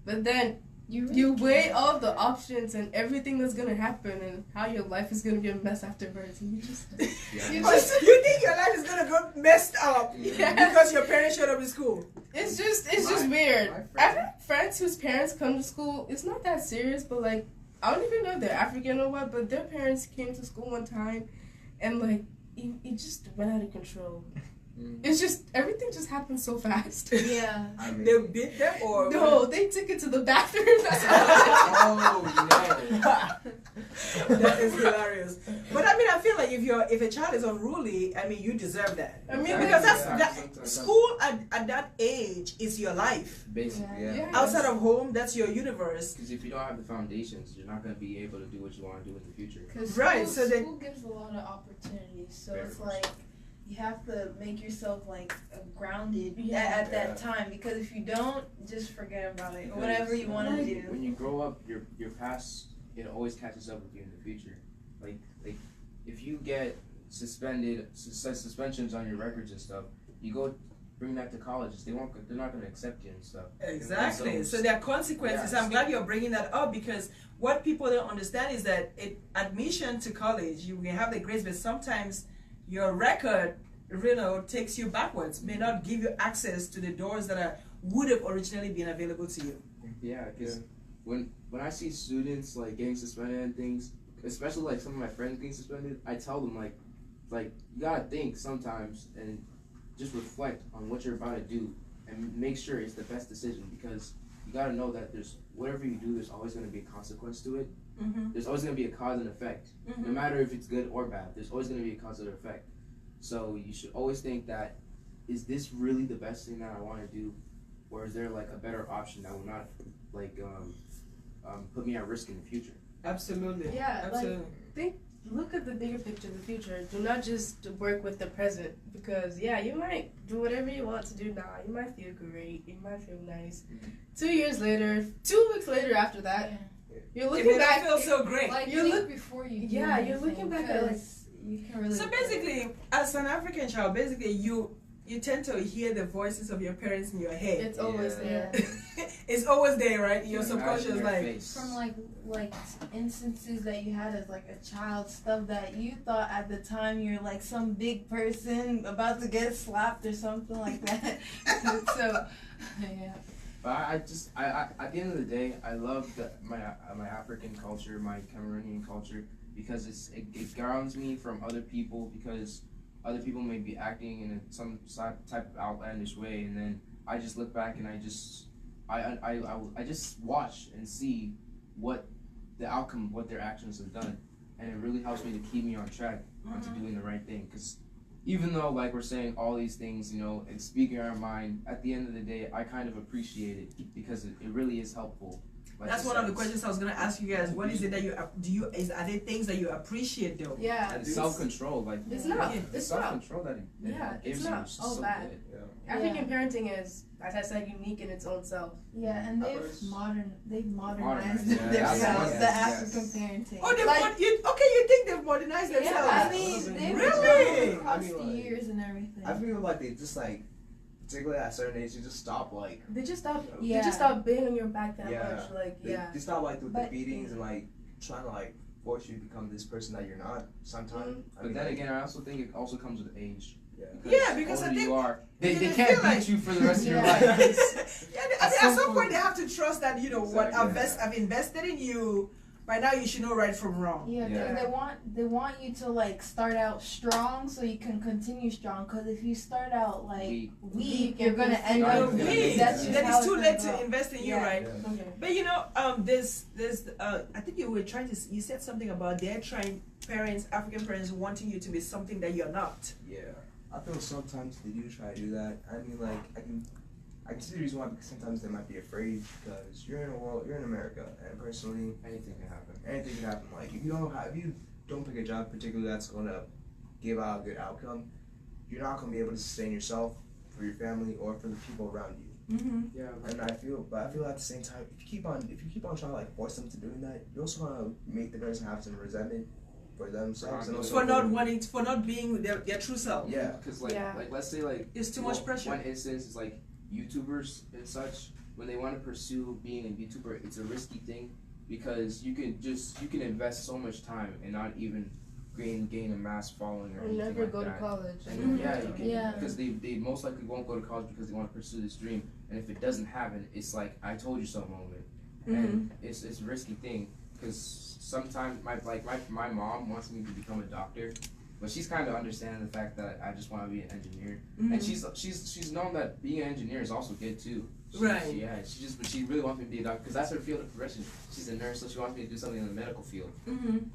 But then you weigh all the options and everything that's gonna happen and how your life is gonna be a mess afterwards, and you just you But just you think your life is gonna go messed up Yes. because your parents showed up in school? it's just My weird. friend- I've had friends whose parents come to school. It's not that serious, but like I don't even know if they're African or what. But their parents came to school one time, and like it just went out of control. Mm. It's just everything just happened so fast. Yeah. I mean, They beat them or No, they took it to the bathroom. That's all. Oh, That is hilarious. But I mean, I feel like if a child is unruly, I mean, you deserve that. I mean, Because that's Sometimes. school at that age is your life. basically. Yeah. Yeah. Outside of home, that's your universe. Because if you don't have the foundations, you're not going to be able to do what you want to do in the future. Because Right, so then- school gives a lot of opportunities. So Very it's much. like you have to make yourself like grounded Yeah. at that time. Because if you don't, just forget about it. Because, Whatever you want to do. When you grow up, your past, it always catches up with you in the future. Like if you get suspensions on your records and stuff, you go bring that to colleges. They're not going to accept you and stuff. Exactly. So- So there are consequences. Yes. I'm glad you're bringing that up because what people don't understand is that admission to college, you can have the grades, but sometimes your record, takes you backwards. May not give you access to the doors that would have originally been available to you. Yeah, because when I see students like getting suspended and things, especially like some of my friends getting suspended, I tell them like, like you gotta think sometimes and just reflect on what you're about to do and make sure it's the best decision, because you gotta know that there's whatever you do, there's always gonna be a consequence to it. There's always gonna be a cause and effect. No matter if it's good or bad, there's always gonna be a cause or effect. So you should always think that, is this really the best thing that I want to do, or is there like a better option that will not like put me at risk in the future? Absolutely. Yeah, Absolutely. Look at the bigger picture, the future. Do not just work with the present, because you might do whatever you want to do now. You might feel great. You might feel nice. 2 years later, 2 weeks later after that, you're It looking may not back. feel so great. Like, You think look- before you. Yeah, you're looking back at, like, you can really. So basically, as an African child, basically you tend to hear the voices of your parents in your head. It's always there. It's always there, right? Your Imagine subconscious, your like. face. From like instances that you had as like a child, stuff that you thought at the time you're like some big person about to get slapped or something like that. So yeah. But I at the end of the day, I love my African culture, my Cameroonian culture, because it grounds me from other people, because other people may be acting in some type of outlandish way, and then I just look back and I just watch and see what the outcome, what their actions have done, and it really helps me to keep me on track onto doing the right thing. Because even though like we're saying all these things, and speaking our mind, at the end of the day, I kind of appreciate it because it really is helpful. Like That's one of the questions I was gonna ask you guys. What is it that are there things that you appreciate though? Yeah. And self-control, like It's not. the It's not. self-control that it gives it's you not is all so bad. good. African parenting is, as I said, unique in its own self. Yeah, and they've modernized Yeah, themselves, yes, the yes. African parenting. Oh, You think they've modernized Yeah, themselves? I mean, they've Really? grown across I mean, the like, years and everything. I feel like they just like, particularly at a certain age, you just stop like. They just stop. Yeah. They just stop banging your back that Yeah. much. Like They stop like with the But- beatings and like trying to like force you to become this person that you're not. Sometimes. But then again, I also think it also comes with age. Yeah, because the I older think you are, they they can't feel beat like- you for the rest of your Yeah. life. at some point they have to trust that what Exactly. I've invested in you. By now you should know right from wrong. Yeah, Yeah. they want you to like start out strong so you can continue strong. Because if you start out like weak, you're gonna end Start up with weak. weak. That's just Then how it's too late gonna to go. invest in you, Yeah. right? Yeah. Okay. But there's I think you were you said something about they're trying African parents wanting you to be something that you're not. Yeah. I feel sometimes they do try to do that. I mean, like I can see the reason why, because sometimes they might be afraid, because you're in America, and personally, Anything can happen. anything can happen. Like if you don't pick a job particularly that's gonna give out a good outcome, you're not gonna be able to sustain yourself, for your family, or for the people around you. Yeah. And I feel at the same time, if you keep on trying to like force them to doing that, you're also gonna make the person have some resentment for themselves and also For not being their true self. Yeah. Because like Yeah. let's say like It's too much pressure. One instance is like YouTubers and such. When they want to pursue being a YouTuber, it's a risky thing, because you can invest so much time and not even gain a mass following or Or anything never like go that. to college. And yeah, you can, Yeah. because they most likely won't go to college because they want to pursue this dream, and if it doesn't happen, it's like I told you so moment, and it's a risky thing, because sometimes my mom wants me to become a doctor, but she's kind of understanding the fact that I just want to be an engineer, and she's known that being an engineer is also good too. Right. Yeah, but she really wants me to be a doctor because that's her field of progression. She's a nurse, so she wants me to do something in the medical field.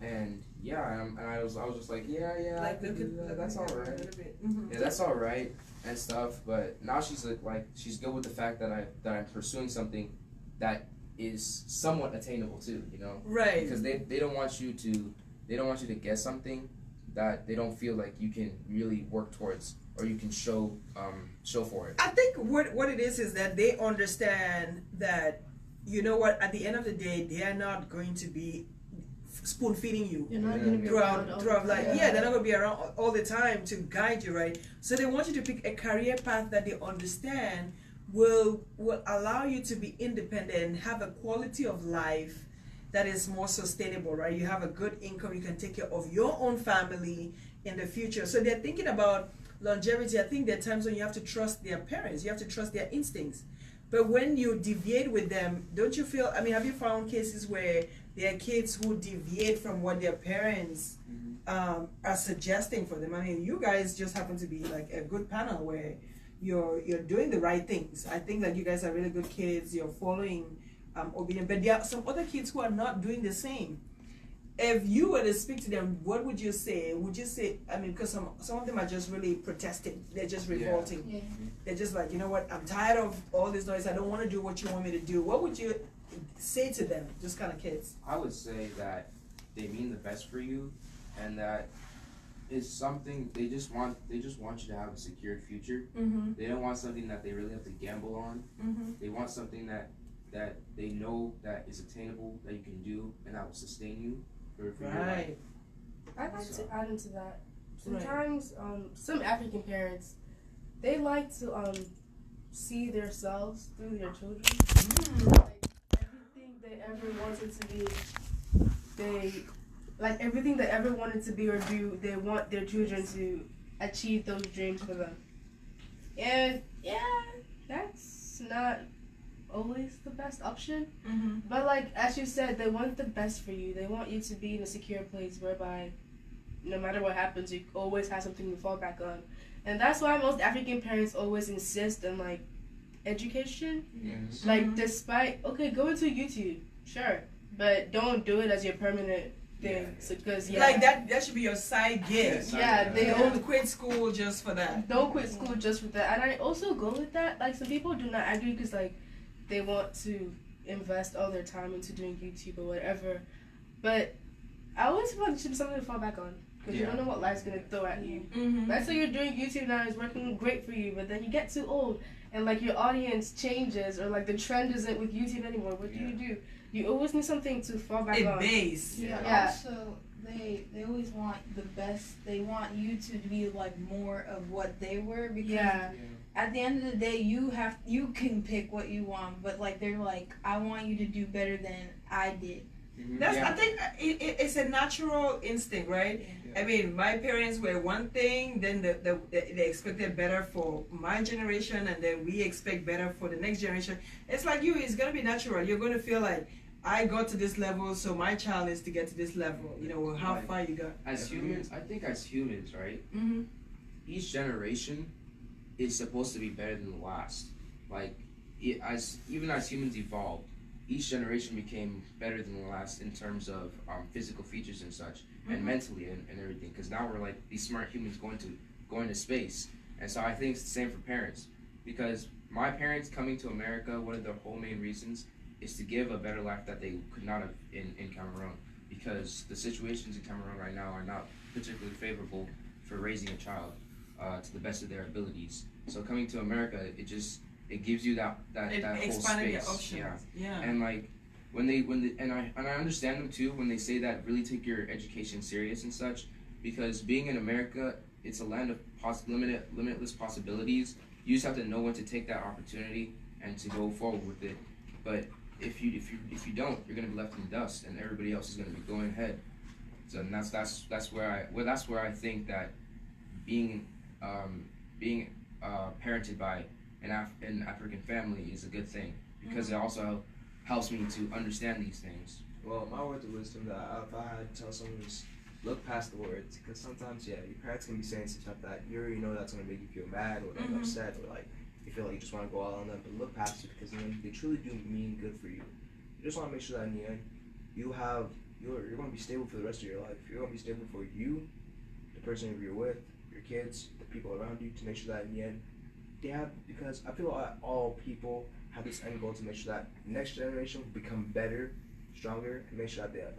And yeah, and I was just like, yeah, I Like can do that. That's all a right. little bit. Yeah, that's all right and stuff. But now she's like she's good with the fact that I'm pursuing something that is somewhat attainable too. Right. Because they don't want you to guess something that they don't feel like you can really work towards or you can show for it. I think what it is that they understand that, at the end of the day, they are not going to be spoon feeding you You're not gonna be around all throughout the life. time. Yeah, they're not gonna be around all the time to guide you, right? So they want you to pick a career path that they understand will allow you to be independent and have a quality of life that is more sustainable, right? You have a good income, you can take care of your own family in the future. So they're thinking about longevity. I think there are times when you have to trust their parents, you have to trust their instincts. But when you deviate with them, don't you feel, have you found cases where there are kids who deviate from what their parents are suggesting for them. I mean, you guys just happen to be like a good panel where you're doing the right things. I think that you guys are really good kids. You're following obedient, but there are some other kids who are not doing the same. If you were to speak to them, what would you say? Would you say, I mean, because some of them are just really protesting. They're just revolting. Yeah. They're just like, you know what, I'm tired of all this noise. I don't want to do what you want me to do. What would you say to them, just kind of kids? I would say that they mean the best for you, and that is something they just want you to have a secured future. Mm-hmm. They don't want something that they really have to gamble on. Mm-hmm. They want something that they know that is attainable, that you can do, and that will sustain you for your life. Right. I'd like to add into that. Sometimes, some African parents, they like to see themselves through their children. Like everything they ever wanted to be, everything they ever wanted to be or do, they want their children to achieve those dreams for them. And yeah, that's not always the best option. Mm-hmm. But like as you said, they want the best for you. They want you to be in a secure place whereby no matter what happens, you always have something to fall back on. And that's why most African parents always insist on like education. Yes. Like despite go into YouTube, sure, but don't do it as your permanent thing. So, because Like that should be your side gig. They Don't quit school just for that. don't quit school just for that. And I also go with that. Like some people do not agree because like they want to invest all their time into doing YouTube or whatever. But I always feel like it should be something to fall back on. Because you don't know what life's going to throw at you. Mm-hmm. Let's say you're doing YouTube now, it's working great for you, but then you get too old and like your audience changes or like the trend isn't with YouTube anymore. What do? You always need something to fall back on. Base. Yeah. Also, they always want the best. They want you to be like more of what they were because at the end of the day, you can pick what you want, but like they're like, I want you to do better than I did. Mm-hmm. I think it's a natural instinct, right? Yeah. I mean, my parents were one thing, then they expected better for my generation, and then we expect better for the next generation. It's like it's gonna be natural. You're gonna feel like I got to this level, so my child is to get to this level. You know, how far you got. As humans, I think as humans, right? Mm-hmm. Each generation is supposed to be better than the last. Like, even as humans evolved, each generation became better than the last in terms of physical features and such, and mentally and everything. Because now we're like these smart humans going to space, and so I think it's the same for parents. Because my parents coming to America, one of their whole main reasons is to give a better life that they could not have in Cameroon. Because the situations in Cameroon right now are not particularly favorable for raising a child to the best of their abilities. So coming to America, it gives you that whole space. Your options. Yeah. And like when I understand them too when they say that really take your education serious and such, because being in America, it's a land of limitless possibilities. You just have to know when to take that opportunity and to go forward with it. But if you don't, you're gonna be left in the dust, and everybody else is gonna be going ahead. So and that's where I think that being parented by an African family is a good thing, because it also helps me to understand these things. Well, my words of wisdom that if I had to tell someone is look past the words, because sometimes your parents can be saying stuff that you already know that's gonna make you feel mad or like upset or like you feel like you just want to go all on them, but look past it because they truly do mean good for you. You just want to make sure that in the end you're going to be stable for the rest of your life. You're going to be stable for you, the person you're with, your kids, the people around you, to make sure that in the end because I feel like all people have this end goal to make sure that next generation will become better, stronger, and make sure that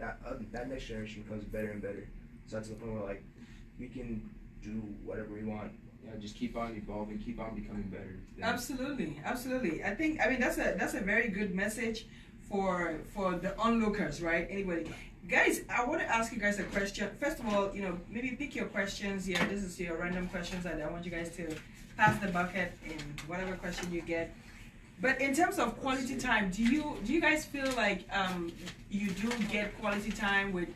that next generation becomes better and better. So that's the point where like we can do whatever we want. Yeah, just keep on evolving, keep on becoming better. Yeah. Absolutely. I mean that's a very good message for the onlookers, right? Anybody. Guys, I want to ask you guys a question. First of all, maybe pick your questions. Yeah, this is your random questions, and I want you guys to pass the bucket in whatever question you get. But in terms of quality time, do you guys feel like you do get quality time with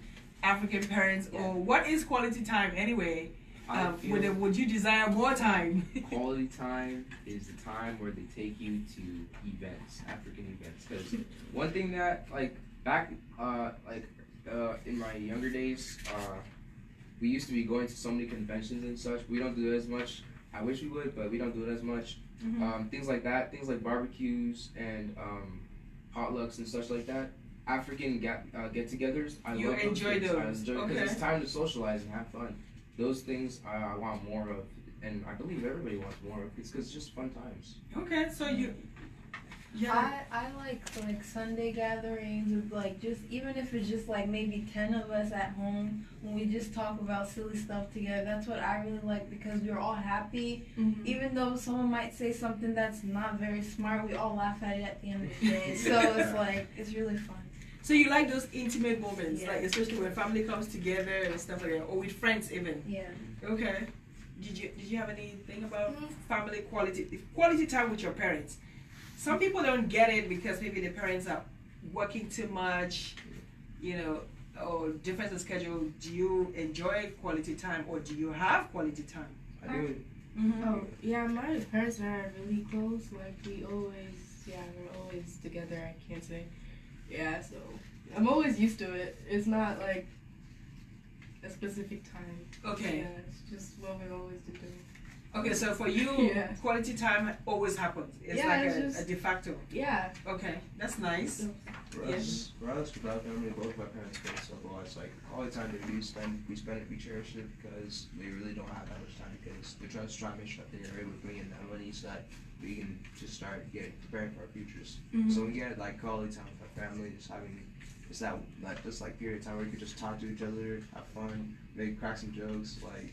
African parents, or what is quality time anyway? Would you desire more time? Quality time is the time where they take you to events, African events. Because one thing that back in my younger days, we used to be going to so many conventions and such. We don't do it as much. I wish we would, but we don't do it as much. Things like that, things like barbecues and potlucks and such like that. African get-togethers. I You love enjoy those. those. I enjoy because it's time to socialize and have fun. Those things I want more of, and I believe everybody wants more of. It's because it's just fun times. Okay, so you. I like Sunday gatherings with like just even if it's just like maybe 10 of us at home when we just talk about silly stuff together. That's what I really like because we're all happy. Even though someone might say something that's not very smart, we all laugh at it at the end of the day. So it's like it's really fun. So you like those intimate moments, Yeah. like especially when family comes together and stuff like that, or with friends even. Yeah. Okay. Did you have anything about family quality time with your parents? Some people don't get it because maybe the parents are working too much, you know, or difference in schedule. Do you enjoy quality time or do you have quality time? I do. Oh, yeah, my parents and I are really close. Like, we're always together, I can't say. Yeah, so I'm always used to it. It's not like a specific time. Okay. Yeah, it's just what we always do. Okay, so for you, Yeah. quality time always happens. It's Yeah, like it's a just- de facto. Yeah. Okay, that's nice. For us, with our family, both my parents spend so well. It's like all the time that we spend it, we cherish it because we really don't have that much time because they're trying to make sure that they're able to bring in that money so that we can just start getting preparing for our futures. So we get like quality time with our family, just having just that like period of time where you can just talk to each other, have fun, maybe crack some jokes, like.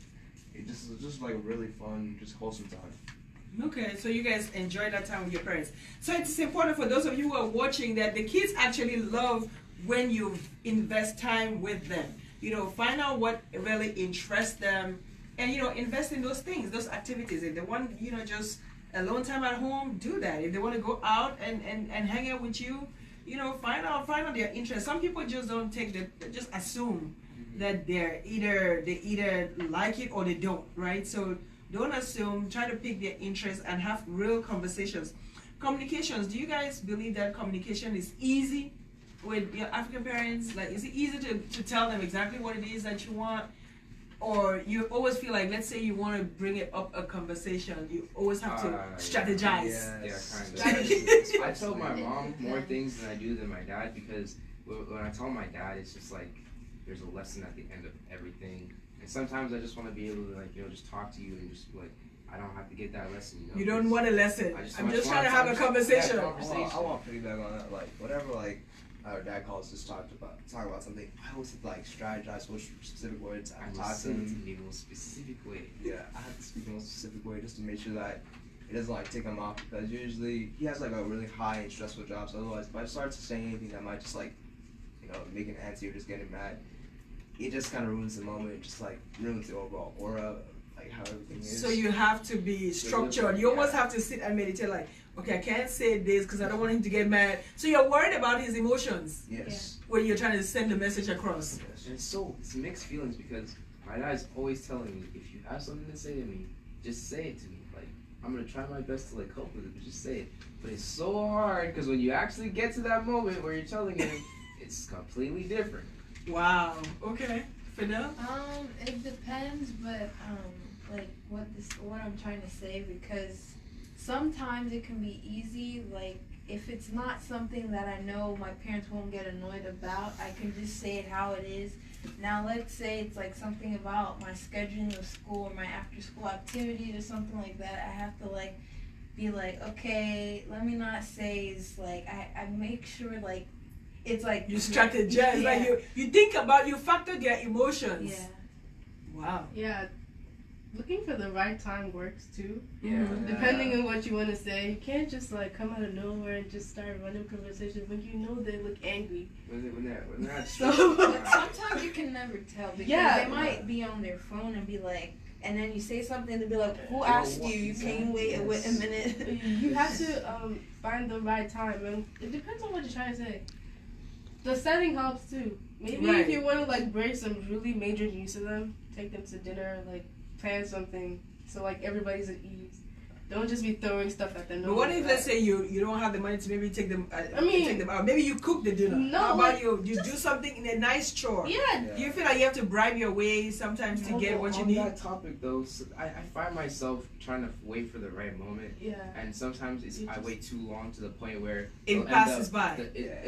It's just like a really fun, just wholesome time. Okay, so you guys enjoy that time with your parents. So it's important for those of you who are watching that the kids actually love when you invest time with them. You know, find out what really interests them and, you know, invest in those things, those activities. If they want, you know, just alone time at home, do that. If they want to go out and hang out with you, you know, find out their interests. Some people just don't take they just assume that they either like it or they don't, right? So don't assume, try to pick their interests and have real conversations. Communications, do you guys believe that communication is easy with your African parents? Like, is it easy to tell them exactly what it is that you want? Or you always feel like, let's say you want to bring it up a conversation, you always have to strategize. Yeah, kind of. I tell my mom more things than I do than my dad because when I tell my dad, it's just like, there's a lesson at the end of everything. And sometimes I just want to be able to, like, you know, just talk to you and just, like, I don't have to get that lesson, you know. You don't want a lesson. I'm just trying to have a I conversation. want to piggyback on that. Like, whatever, like, our dad calls us talk about something, I always have to, like, strategize which specific words I talk to him. in the most specific way. Yeah, I have to speak in the most specific way just to make sure that it doesn't, like, tick him off. Because usually he has, like, a really high and stressful job. So otherwise, if I start to say anything that might just, like, you know, make him antsy or just get him mad, it just kind of ruins the moment. It just like ruins the overall aura, like how everything is. So you have to be structured. You almost have to sit and meditate. Like, okay, I can't say this because I don't want him to get mad. So you're worried about his emotions. Yes. When you're trying to send the message across. Yes. And it's mixed feelings because my dad's always telling me, if you have something to say to me, just say it to me. Like, I'm gonna try my best to like cope with it, but just say it. But it's so hard because when you actually get to that moment where you're telling him, it's completely different. Wow. Okay. Ferdelle? It depends, but like what I'm trying to say, because sometimes it can be easy. Like if it's not something that I know my parents won't get annoyed about, I can just say it how it is. Now let's say it's like something about my scheduling of school or my after school activities or something like that. I have to like be like, okay, let me not say it's like I make sure like it's like You strategize. Yeah. Like you think about, you factor their emotions. Yeah. Wow. Yeah. Looking for the right time works too. Yeah. Depending on what you want to say, you can't just like come out of nowhere and just start running conversations when you know they look angry. When they're not So- But sometimes you can never tell because Yeah. they might be on their phone and be like, and then you say something, they'll be like, who asked you? You can't wait a minute. You have to find the right time, and it depends on what you're trying to say. The setting helps too. Maybe Right. if you want to like break some really major news to them, take them to dinner, like plan something so like everybody's at ease. Don't just be throwing stuff at them. But what if, let's say, you don't have the money to maybe take them? Take them out. Maybe you cook the dinner. No, How about you do something in a nice chore? Yeah. Do you feel like you have to bribe your way sometimes to get what you need? On that topic, though, I find myself trying to wait for the right moment. Yeah. And sometimes I wait too long to the point where it passes by.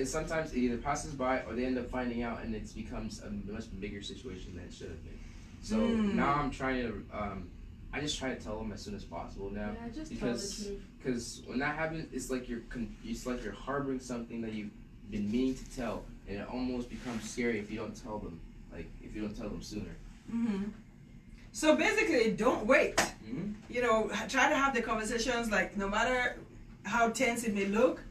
Sometimes it either passes by or they end up finding out and it becomes a much bigger situation than it should have been. So now I'm trying to, I just try to tell them as soon as possible now. Yeah, just tell the truth. Because when that happens, it's like you're harboring something that you've been meaning to tell, and it almost becomes scary if you don't tell them. Like if you don't tell them sooner. So basically, don't wait. Mm-hmm. Try to have the conversations. Like no matter how tense it may look,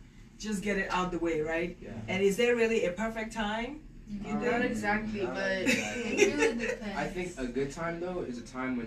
just get it out the way, right? Yeah. And is there really a perfect time? Not exactly, but It really depends. I think a good time though is a time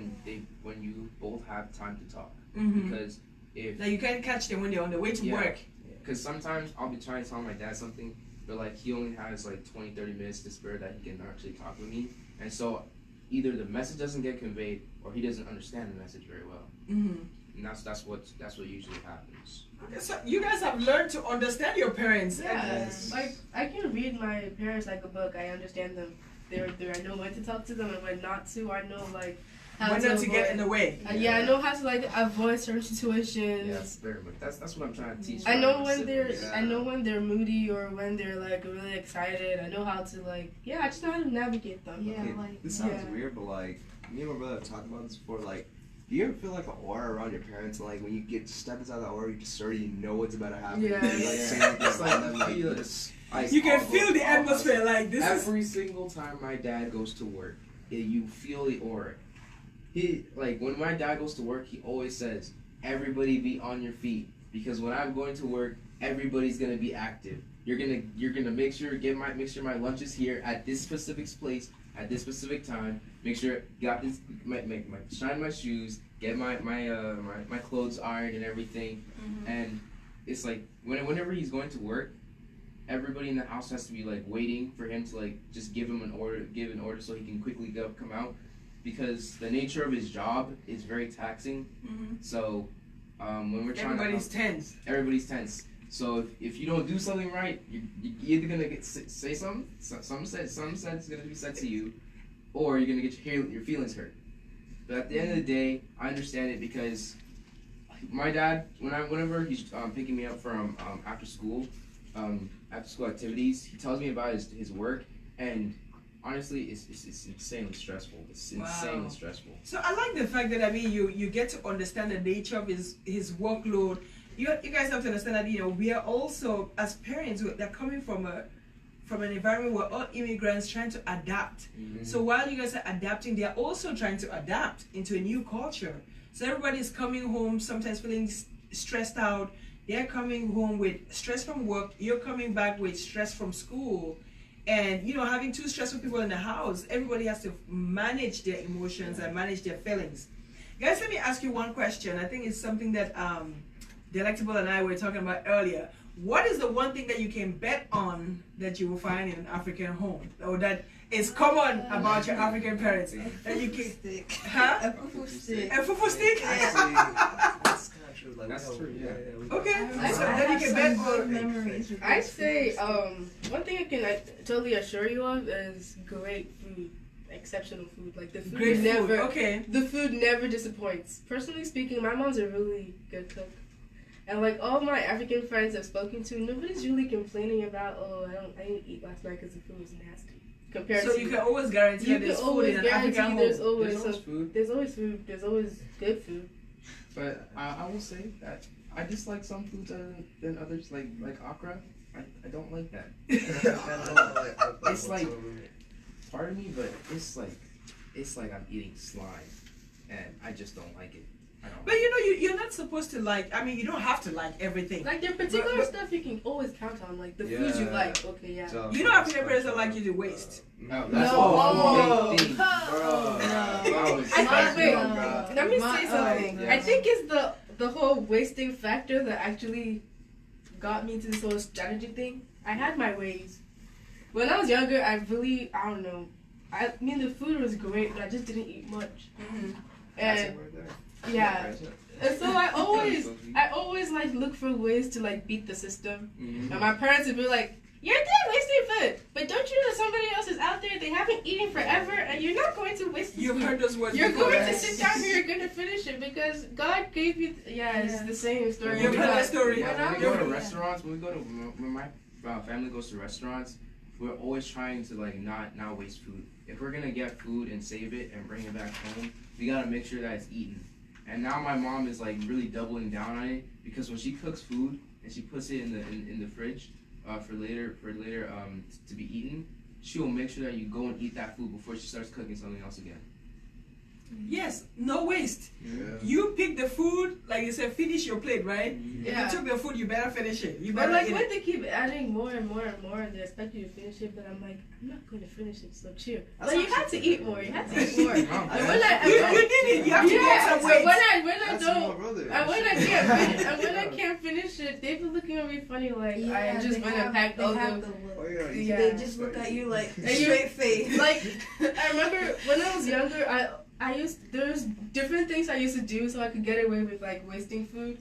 when you both have time to talk. Because if Like you can't catch them when they're on the way to work. Because sometimes I'll be trying to tell my dad something, but like he only has like 20-30 minutes to spare that he can actually talk with me, and so either the message doesn't get conveyed or he doesn't understand the message very well. And that's what usually happens. So you guys have learned to understand your parents. yeah, like I can read my parents like a book. I understand them. I know when to talk to them and when not to. I know like how When not to get in the way. Yeah, I know how to like avoid certain situations. Yes, very much. That's what I'm trying to teach. I know my when they're siblings. I know when they're moody or when they're like really excited. I know how to like I just know how to navigate them. Yeah, Okay, like this sounds weird, but like me and my brother have talked about this before. Like, do you ever feel like an aura around your parents? Like when you step inside the aura, you just already know what's about to happen. Yeah. You, like, say anything It's like about them, like, you you feel just, like, You can all feel go- the all atmosphere. Like this is. Every single time my dad goes to work, you feel the aura. When my dad goes to work, he always says, "Everybody be on your feet," because when I'm going to work, everybody's gonna be active. You're gonna make sure my lunch is here at this specific place at this specific time. Make sure got this shine my shoes, get my clothes ironed and everything. And it's like whenever he's going to work, everybody in the house has to be like waiting for him to like just give an order so he can quickly come out, because the nature of his job is very taxing. So when we're trying Everybody's tense. everybody's tense. So if you don't do something right, you're either gonna say something, something's gonna be said to you, or you're gonna get your feelings hurt. But at the end of the day, I understand it, because my dad, whenever he's picking me up from after school activities, he tells me about his work, and honestly, it's insanely stressful. It's insanely stressful. So I like the fact that you get to understand the nature of his workload. You guys have to understand that we are also, as parents, they're coming from an environment where all immigrants trying to adapt. So while you guys are adapting, they are also trying to adapt into a new culture. So everybody is coming home sometimes feeling stressed out. They're coming home with stress from work. You're coming back with stress from school. And having two stressful people in the house, everybody has to manage their emotions and manage their feelings. Guys, let me ask you one question. I think it's something that Delectable and I were talking about earlier. What is the one thing that you can bet on that you will find in an African home, or that is common about your African parents? That you can, Stick. huh? A fufu stick. A fufu stick? Actually, that's kind of true. Like, That's true, yeah. Okay, I so then you can bet on. memories. with I this say fufu stick. one thing I can totally assure you of is great food, exceptional food. Like the food Great never. food. Okay. The food never disappoints. Personally speaking, my mom's a really good cook. And like all my African friends I've spoken to, nobody's really complaining about, I didn't eat last night because the food was nasty. Compared So to you can always guarantee you that there's can food always in an African guarantee home. there's always There's always some, food, there's always food. There's always good food. but I will say that I dislike some foods than others. Like okra, I don't like that. It's like part of me, but it's like I'm eating slime, and I just don't like it. I don't. But you're not supposed to like. I mean, you don't have to like everything. Like there are particular But- stuff you can always count on, like the foods you Yeah. like. Okay, yeah. So- You know, African parents don't like you to waste. No, No. that's Oh. a big thing. No. Bro. Let me My- say something. oh, I think it's the whole wasting factor that actually got me to this whole strategy thing. I had my ways. When I was younger, I don't know. I mean, the food was great, but I just didn't eat much. And yeah, And so I always like look for ways to like beat the system. Mm-hmm. And my parents would be like, "You're done wasting food, but don't you know that somebody else is out there? They haven't eaten forever, and you're not going to waste this You've food. heard those words You're before, going right? to sit down here. You're going to finish it because God gave you." It's the same story. You've heard that story. Yeah, when we go to restaurants, when my family goes to restaurants, we're always trying to like not waste food. If we're gonna get food and save it and bring it back home, we gotta make sure that it's eaten. And now my mom is like really doubling down on it because when she cooks food and she puts it in the fridge for later to be eaten, she will make sure that you go and eat that food before she starts cooking something else again. Yes, no waste. Yeah. You pick the food, like you said, finish your plate, right? Yeah. You took the food, you better finish it. You But better like eat when it. they keep adding more and more and more, they expect you to finish it. But I'm like, I'm not going to finish it. So chill. That's Like you actually had to fair. eat more. You had to eat more. Mom, And when I You did it. You have to get some so weight. when I That's don't. my brother. And when I can't finish it, they be looking at me funny like I just went and packed all the. Oh, yeah, Yeah. They just look at you like And you- straight face. Like I remember when I was younger, there's different things I used to do so I could get away with like wasting food.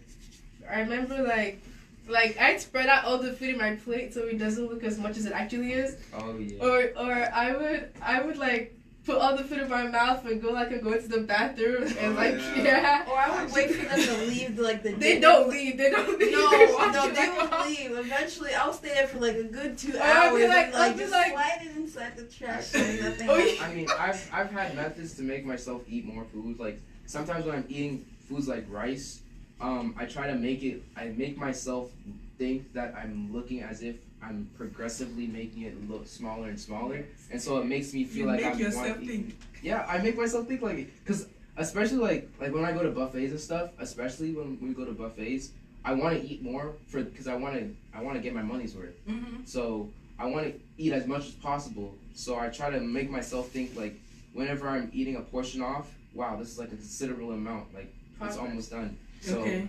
I remember like I'd spread out all the food in my plate so it doesn't look as much as it actually is. Oh yeah. Or I would like put all the food in my mouth and go into the bathroom and Or I would wait for them to leave like the They dinner. don't leave. They don't leave. No, They watch no, it they back would off. leave. Eventually, I'll stay there for like a good 2 I'll hours be like- and I'll be just like- slide it inside the trash can. Nothing. Oh, yeah. I mean, I've had methods to make myself eat more food. Like sometimes when I'm eating foods like rice, I try to make myself think that I'm looking as if I'm progressively making it look smaller and smaller, and so it makes me feel You like make I'm yourself wanting- think. Yeah, I make myself think like it, because especially like when I go to buffets and stuff, especially when we go to buffets, I want to eat more because I want to get my money's worth. Mm-hmm. So I want to eat as much as possible. So I try to make myself think like whenever I'm eating a portion off, wow, this is like a considerable amount. Like it's almost done. So Okay.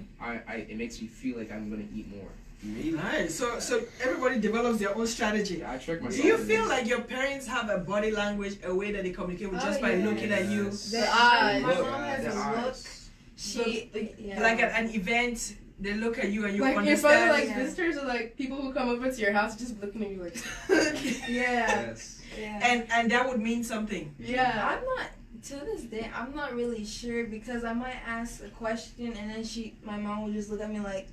it makes me feel like I'm gonna eat more. Nice. So everybody develops their own strategy. Yeah, I trick myself. Do you with feel this. like your parents have a body language, a way that they communicate with Oh, just by yeah. looking at you? Yes. The eyes. My Look, mom has the a look. eyes. She, yeah. Like at an event, they look at you and you Like in understand. front of like Yeah. visitors or like people who come over to your house just looking at you like. Yeah. Yes. Yeah. and that would mean something. Yeah. I'm not to this day. I'm not really sure because I might ask a question and then my mom will just look at me like,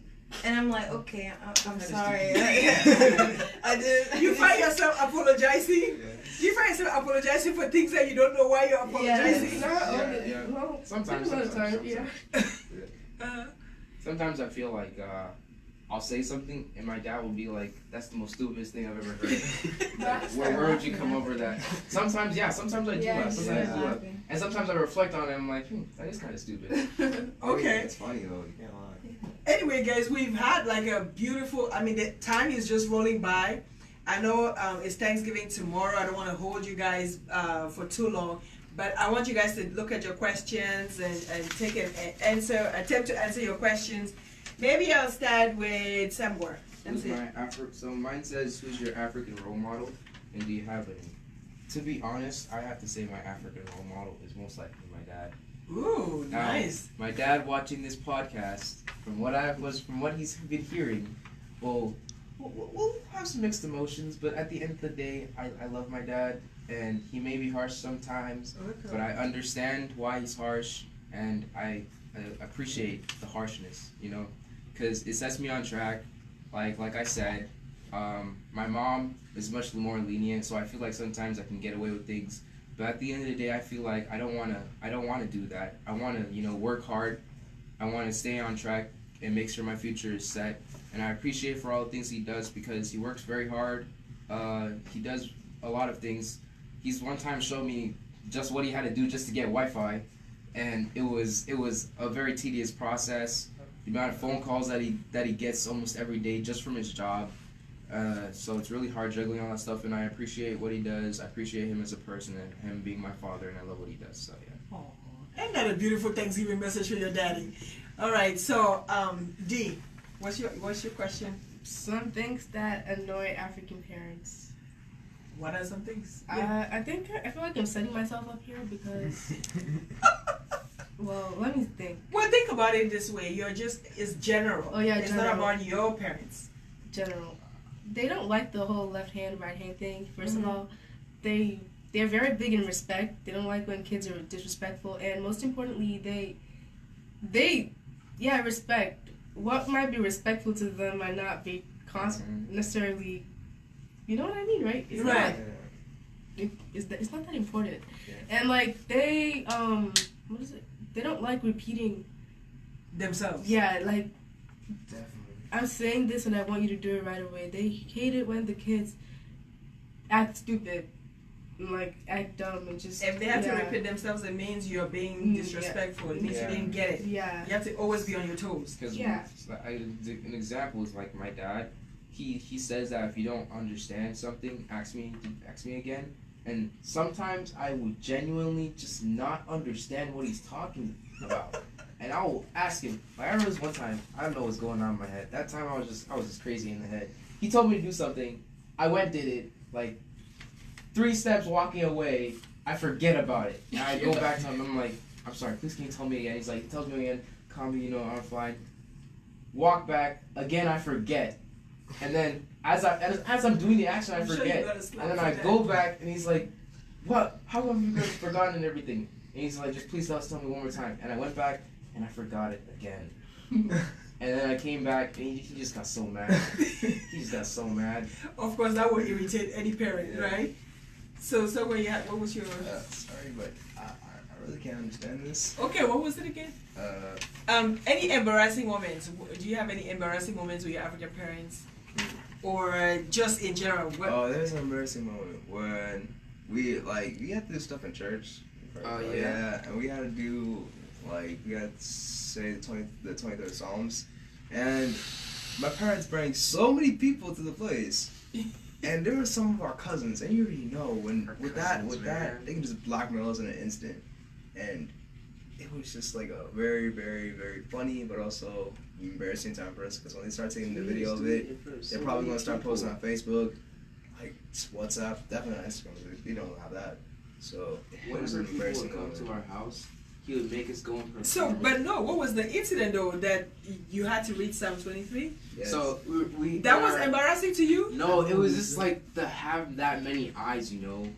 and I'm like, okay, I'm sorry. I did. You find yourself apologizing. Yes. Do you find yourself apologizing for things that you don't know why you're apologizing? Not all the Yeah. well, Sometimes, most of the time, sometimes. yeah. Sometimes I feel like I'll say something and my dad will be like, "That's the most stupidest thing I've ever heard." Where would you come over that? Sometimes, yeah. Sometimes I do that. Sometimes I do that. And sometimes I reflect on it. And I'm like, that is kind of stupid. Okay. It's funny though. You can't lie. Anyway, guys, we've had like a beautiful. I mean, the time is just rolling by. I know it's Thanksgiving tomorrow. I don't want to hold you guys for too long, but I want you guys to look at your questions and take an answer, attempt to answer your questions. Maybe I'll start with Samgwa'a. So mine says, "Who's your African role model, and do you have any?" To be honest, I have to say my African role model is most likely my dad. Ooh, Now, nice. My dad watching this podcast, from what he's been hearing, we'll have some mixed emotions. But at the end of the day, I love my dad, and he may be harsh sometimes, but I understand why he's harsh, and I appreciate the harshness, because it sets me on track. Like I said, my mom is much more lenient, so I feel like sometimes I can get away with things. But at the end of the day, I feel like I don't wanna do that. I wanna, work hard. I wanna stay on track and make sure my future is set. And I appreciate for all the things he does because he works very hard. He does a lot of things. He's one time showed me just what he had to do just to get Wi-Fi, and it was a very tedious process. The amount of phone calls that he gets almost every day just from his job. So it's really hard juggling all that stuff, and I appreciate what he does. I appreciate him as a person and him being my father, and I love what he does. So yeah. Aww. Ain't that a beautiful Thanksgiving message for your daddy? All right, so D, what's your question? Some things that annoy African parents. What are some things? I feel like I'm setting myself up here because Well, let me think. Well, think about it this way. It's general. Oh, yeah, It's general. not about your parents. General. They don't like the whole left hand, right hand thing. 1st Mhm. of all, they're very big in respect. They don't like when kids are disrespectful, and most importantly, they respect. What might be respectful to them might not be necessarily. You know what I mean, right? It's Right. it's not that important. Yeah. And like they what is it? They don't like repeating. Themselves. Yeah, like Definitely. I'm saying this and I want you to do it right away. They hate it when the kids act stupid, and like act dumb and just. If they have to yeah. repeat themselves, it means you're being Yeah. disrespectful. It means Yeah. you didn't get it. Yeah. You have to always be on your toes. Because Yeah. an example is like my dad. He says that if you don't understand something, ask me again. And sometimes I would genuinely just not understand what he's talking about. And I will ask him. Like, I remember this one time, I don't know what's going on in my head. That time I was just crazy in the head. He told me to do something. I went did it. Like 3 steps walking away, I forget about it. And I go back to him. I'm like, I'm sorry. Please can you tell me again? He's like, he tells me again. Call me. I'm fine. Walk back again. I forget. And then as I'm doing the action, I I'm sure you forget. got a slap And then for I that. go back, and he's like, "What? How have you guys forgotten and everything?" And he's like, "Just please tell me one more time." And I went back, and I forgot it again. And then I came back, and he just got so mad. He just got so mad. Of course, that would irritate any parent, Yeah. right? So what you had? What was your? Sorry, but I really can't understand this. Okay, what was it again? Any embarrassing moments? Do you have any embarrassing moments with your African parents, or just in general? What? Oh, there's an embarrassing moment when we had to do stuff in church. Oh, yeah? Yeah, and we had to do we had to say the 23rd Psalms, and my parents bring so many people to the place. And there were some of our cousins, and you already know with that they can just blackmail us in an instant, and it was just like a very, very, very funny but also embarrassing time for us because when they start taking the video of it, they're probably gonna start posting on Facebook, like WhatsApp, definitely on Instagram. They don't have that, so it was Whenever an people embarrassing would come moment. to our house, he would make us go in person. So, but no, what was the incident though that you had to read Psalm 23? Yes. So we That was embarrassing to you? No, it was just like to have that many eyes, you know.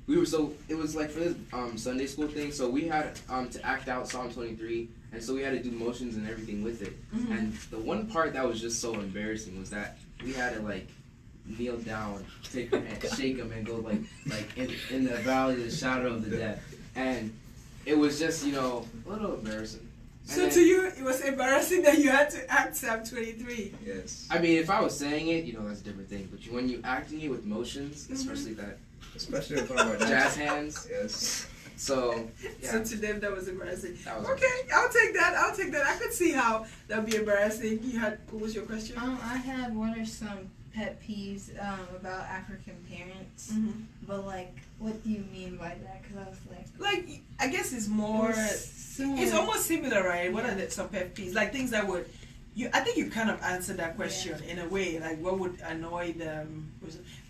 It was like for this Sunday school thing. So we had to act out Psalm 23, and so we had to do motions and everything with it. Mhm. And the one part that was just so embarrassing was that we had to like kneel down, take our hand, shake them, and go like in the valley of the shadow of the death. And it was just a little embarrassing. And So then- to you, it was embarrassing that you had to act Psalm 23. Yes. I mean, if I was saying it, that's a different thing. But when you acting it with motions, especially that Especially in front of our jazz hands, Yes. so yeah, So to them, that was embarrassing. that was Okay, I'll take that. I could see how that would be embarrassing. What was your question? I had what are some pet peeves about African parents, but like, what do you mean by that? Because I was like, I guess it's more. It's almost similar, right? What are some pet peeves? Like things that would. I think you kind of answered that question in a way. Like what would annoy them?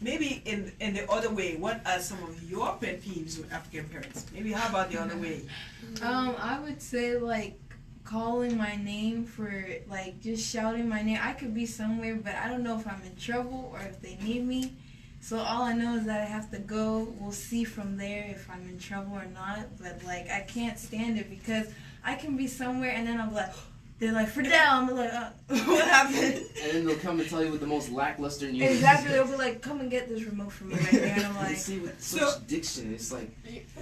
Maybe in the other way. What are some of your pet peeves with African parents? Maybe how about the other way? I would say like calling my name for like just shouting my name. I could be somewhere, but I don't know if I'm in trouble or if they need me. So all I know is that I have to go. We'll see from there if I'm in trouble or not. But like I can't stand it because I can be somewhere and then I'm like, they're like Ferdelle. I'm like, what happened? And then they'll come and tell you with the most lackluster news. Exactly. They'll be like, come and get this remote from me right there. And I'm You like, see with So- such diction, it's like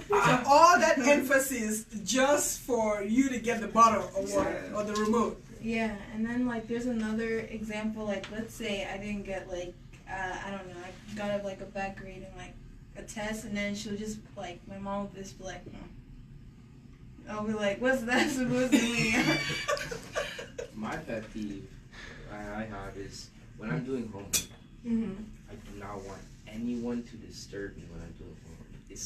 So all that emphasis just for you to get the bottle of water or the remote. yeah. And then like there's another example. Like let's say I didn't get like I don't know. I got like a bad grade in like a test, and then she'll just like my mom will just be like, I'll be like, what's that supposed to mean? my pet peeve I have is when I'm doing homework. I do not want anyone to disturb me when I'm doing homework.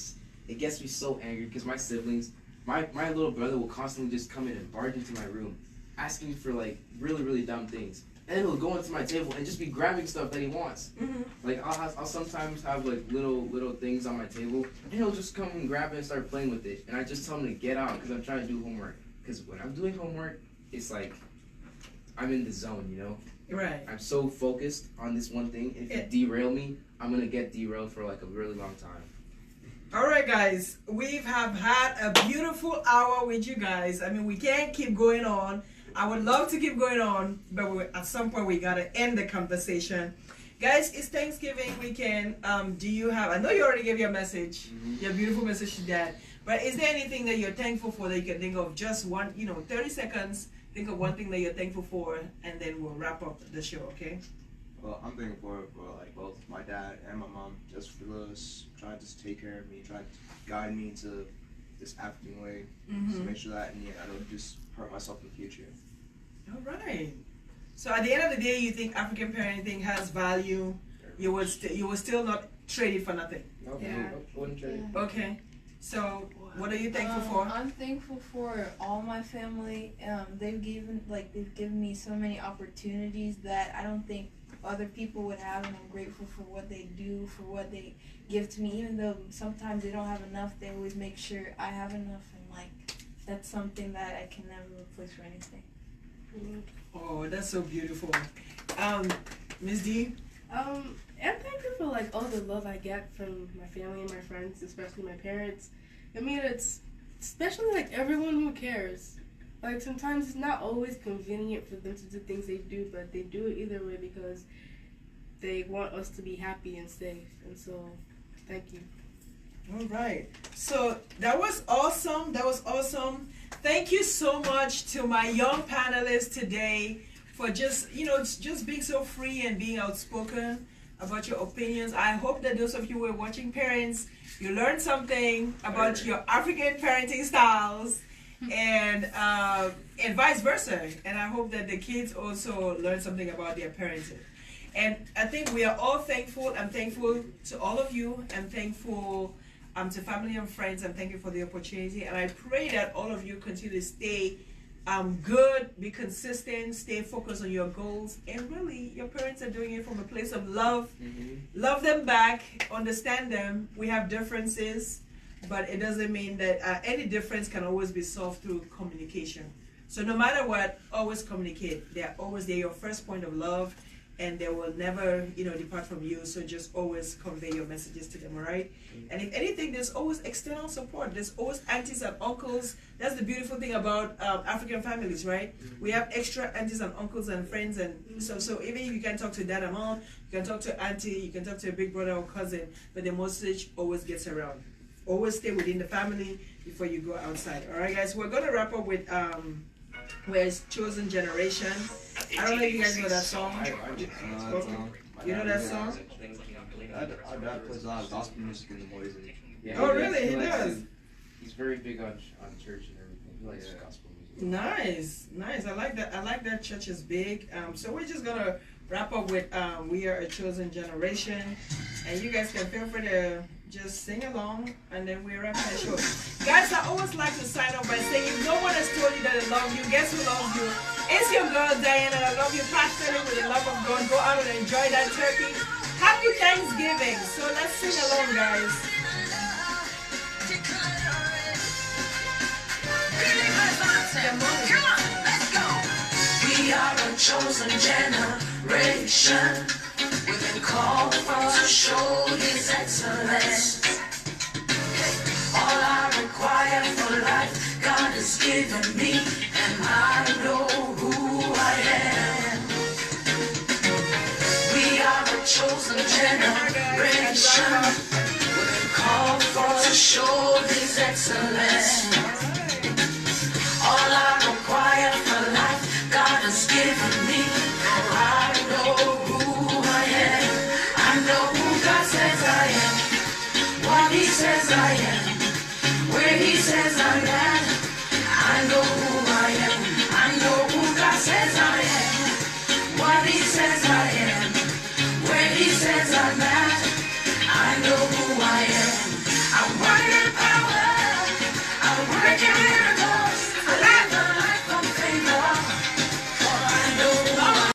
It gets me so angry because my siblings, my little brother will constantly just come in and barge into my room, asking for like really really dumb things. And he'll go into my table and just be grabbing stuff that he wants. Like I'll sometimes have like little things on my table, and he'll just come and grab it and start playing with it. And I just tell him to get out because I'm trying to do homework. because when I'm doing homework, it's like I'm in the zone, you know. Right. I'm so focused on this one thing. If you derail me, I'm gonna get derailed for like a really long time. All right, guys, we have had a beautiful hour with you guys. I mean, we can't keep going on. I would love to keep going on, but at some point we gotta end the conversation. Guys, it's Thanksgiving weekend. Do you have? I know you already gave your message, your beautiful message to Dad. But is there anything that you're thankful for that you can think of? Just one, 30 seconds. Think of one thing that you're thankful for, and then we'll wrap up the show. Okay? Well, I'm thankful for like both my dad and my mom, just for those trying to take care of me, trying to guide me to this African way, to make sure that I don't just hurt myself in the future. All right. So at the end of the day, you think African parenting has value? You would still not trade it for nothing. No, Yeah. wouldn't trade it. Okay. So what are you thankful for? I'm thankful for all my family. They've given me so many opportunities that I don't think other people would have, and I'm grateful for what they do, for what they give to me. Even though sometimes they don't have enough, they always make sure I have enough, and that's something that I can never replace for anything. Oh, that's so beautiful. Miss D? I'm thankful for all the love I get from my family and my friends, especially my parents. I mean, it's especially everyone who cares. Sometimes it's not always convenient for them to do things they do, but they do it either way because they want us to be happy and safe. And so, thank you. All right. So that was awesome. Thank you so much to my young panelists today for just being so free and being outspoken about your opinions. I hope that those of you who are watching parents, you learned something about your African parenting styles and vice versa. And I hope that the kids also learn something about their parenting. And I think we are all thankful. I'm thankful to all of you. I'm thankful to family and friends. I'm thankful for the opportunity. And I pray that all of you continue to stay good, be consistent, stay focused on your goals. And really, your parents are doing it from a place of love. Love them back, understand them. We have differences, but it doesn't mean that any difference can always be solved through communication. So no matter what, always communicate. They're your first point of love, and they will never, depart from you. So just always convey your messages to them, all right? And if anything, there's always external support. There's always aunties and uncles. That's the beautiful thing about African families, right? We have extra aunties and uncles and friends, and so even if you can talk to dad and mom, you can talk to auntie, you can talk to a big brother or cousin, but the message always gets around. Always stay within the family before you go outside. All right, guys, we're gonna wrap up with where's Chosen Generation. I don't know if you guys know that song. You know that song? Our dad plays a lot of gospel music in the boys. Yeah, Oh, really? He does? He's very big on church and everything. He likes gospel music. Nice. I like that church is big. So we're just gonna wrap up with We Are a Chosen Generation. And you guys can feel free to just sing along, and then we're wrapping the show. Guys, I always like to sign off by saying, if no one has told you that they love you, guess who loves you? It's your girl, Diana. I love you passionately with the love of God. Go out and enjoy that turkey. Happy Thanksgiving. So let's sing along, guys. Come on, let's go. We are a chosen generation. We've been called to show His excellence. All I require for life, God has given me, and I know who I am. We are a chosen generation. We've been called to show His excellence. All I require for life, God has given me, and I know who I am. I know who God says I am, what He says I am.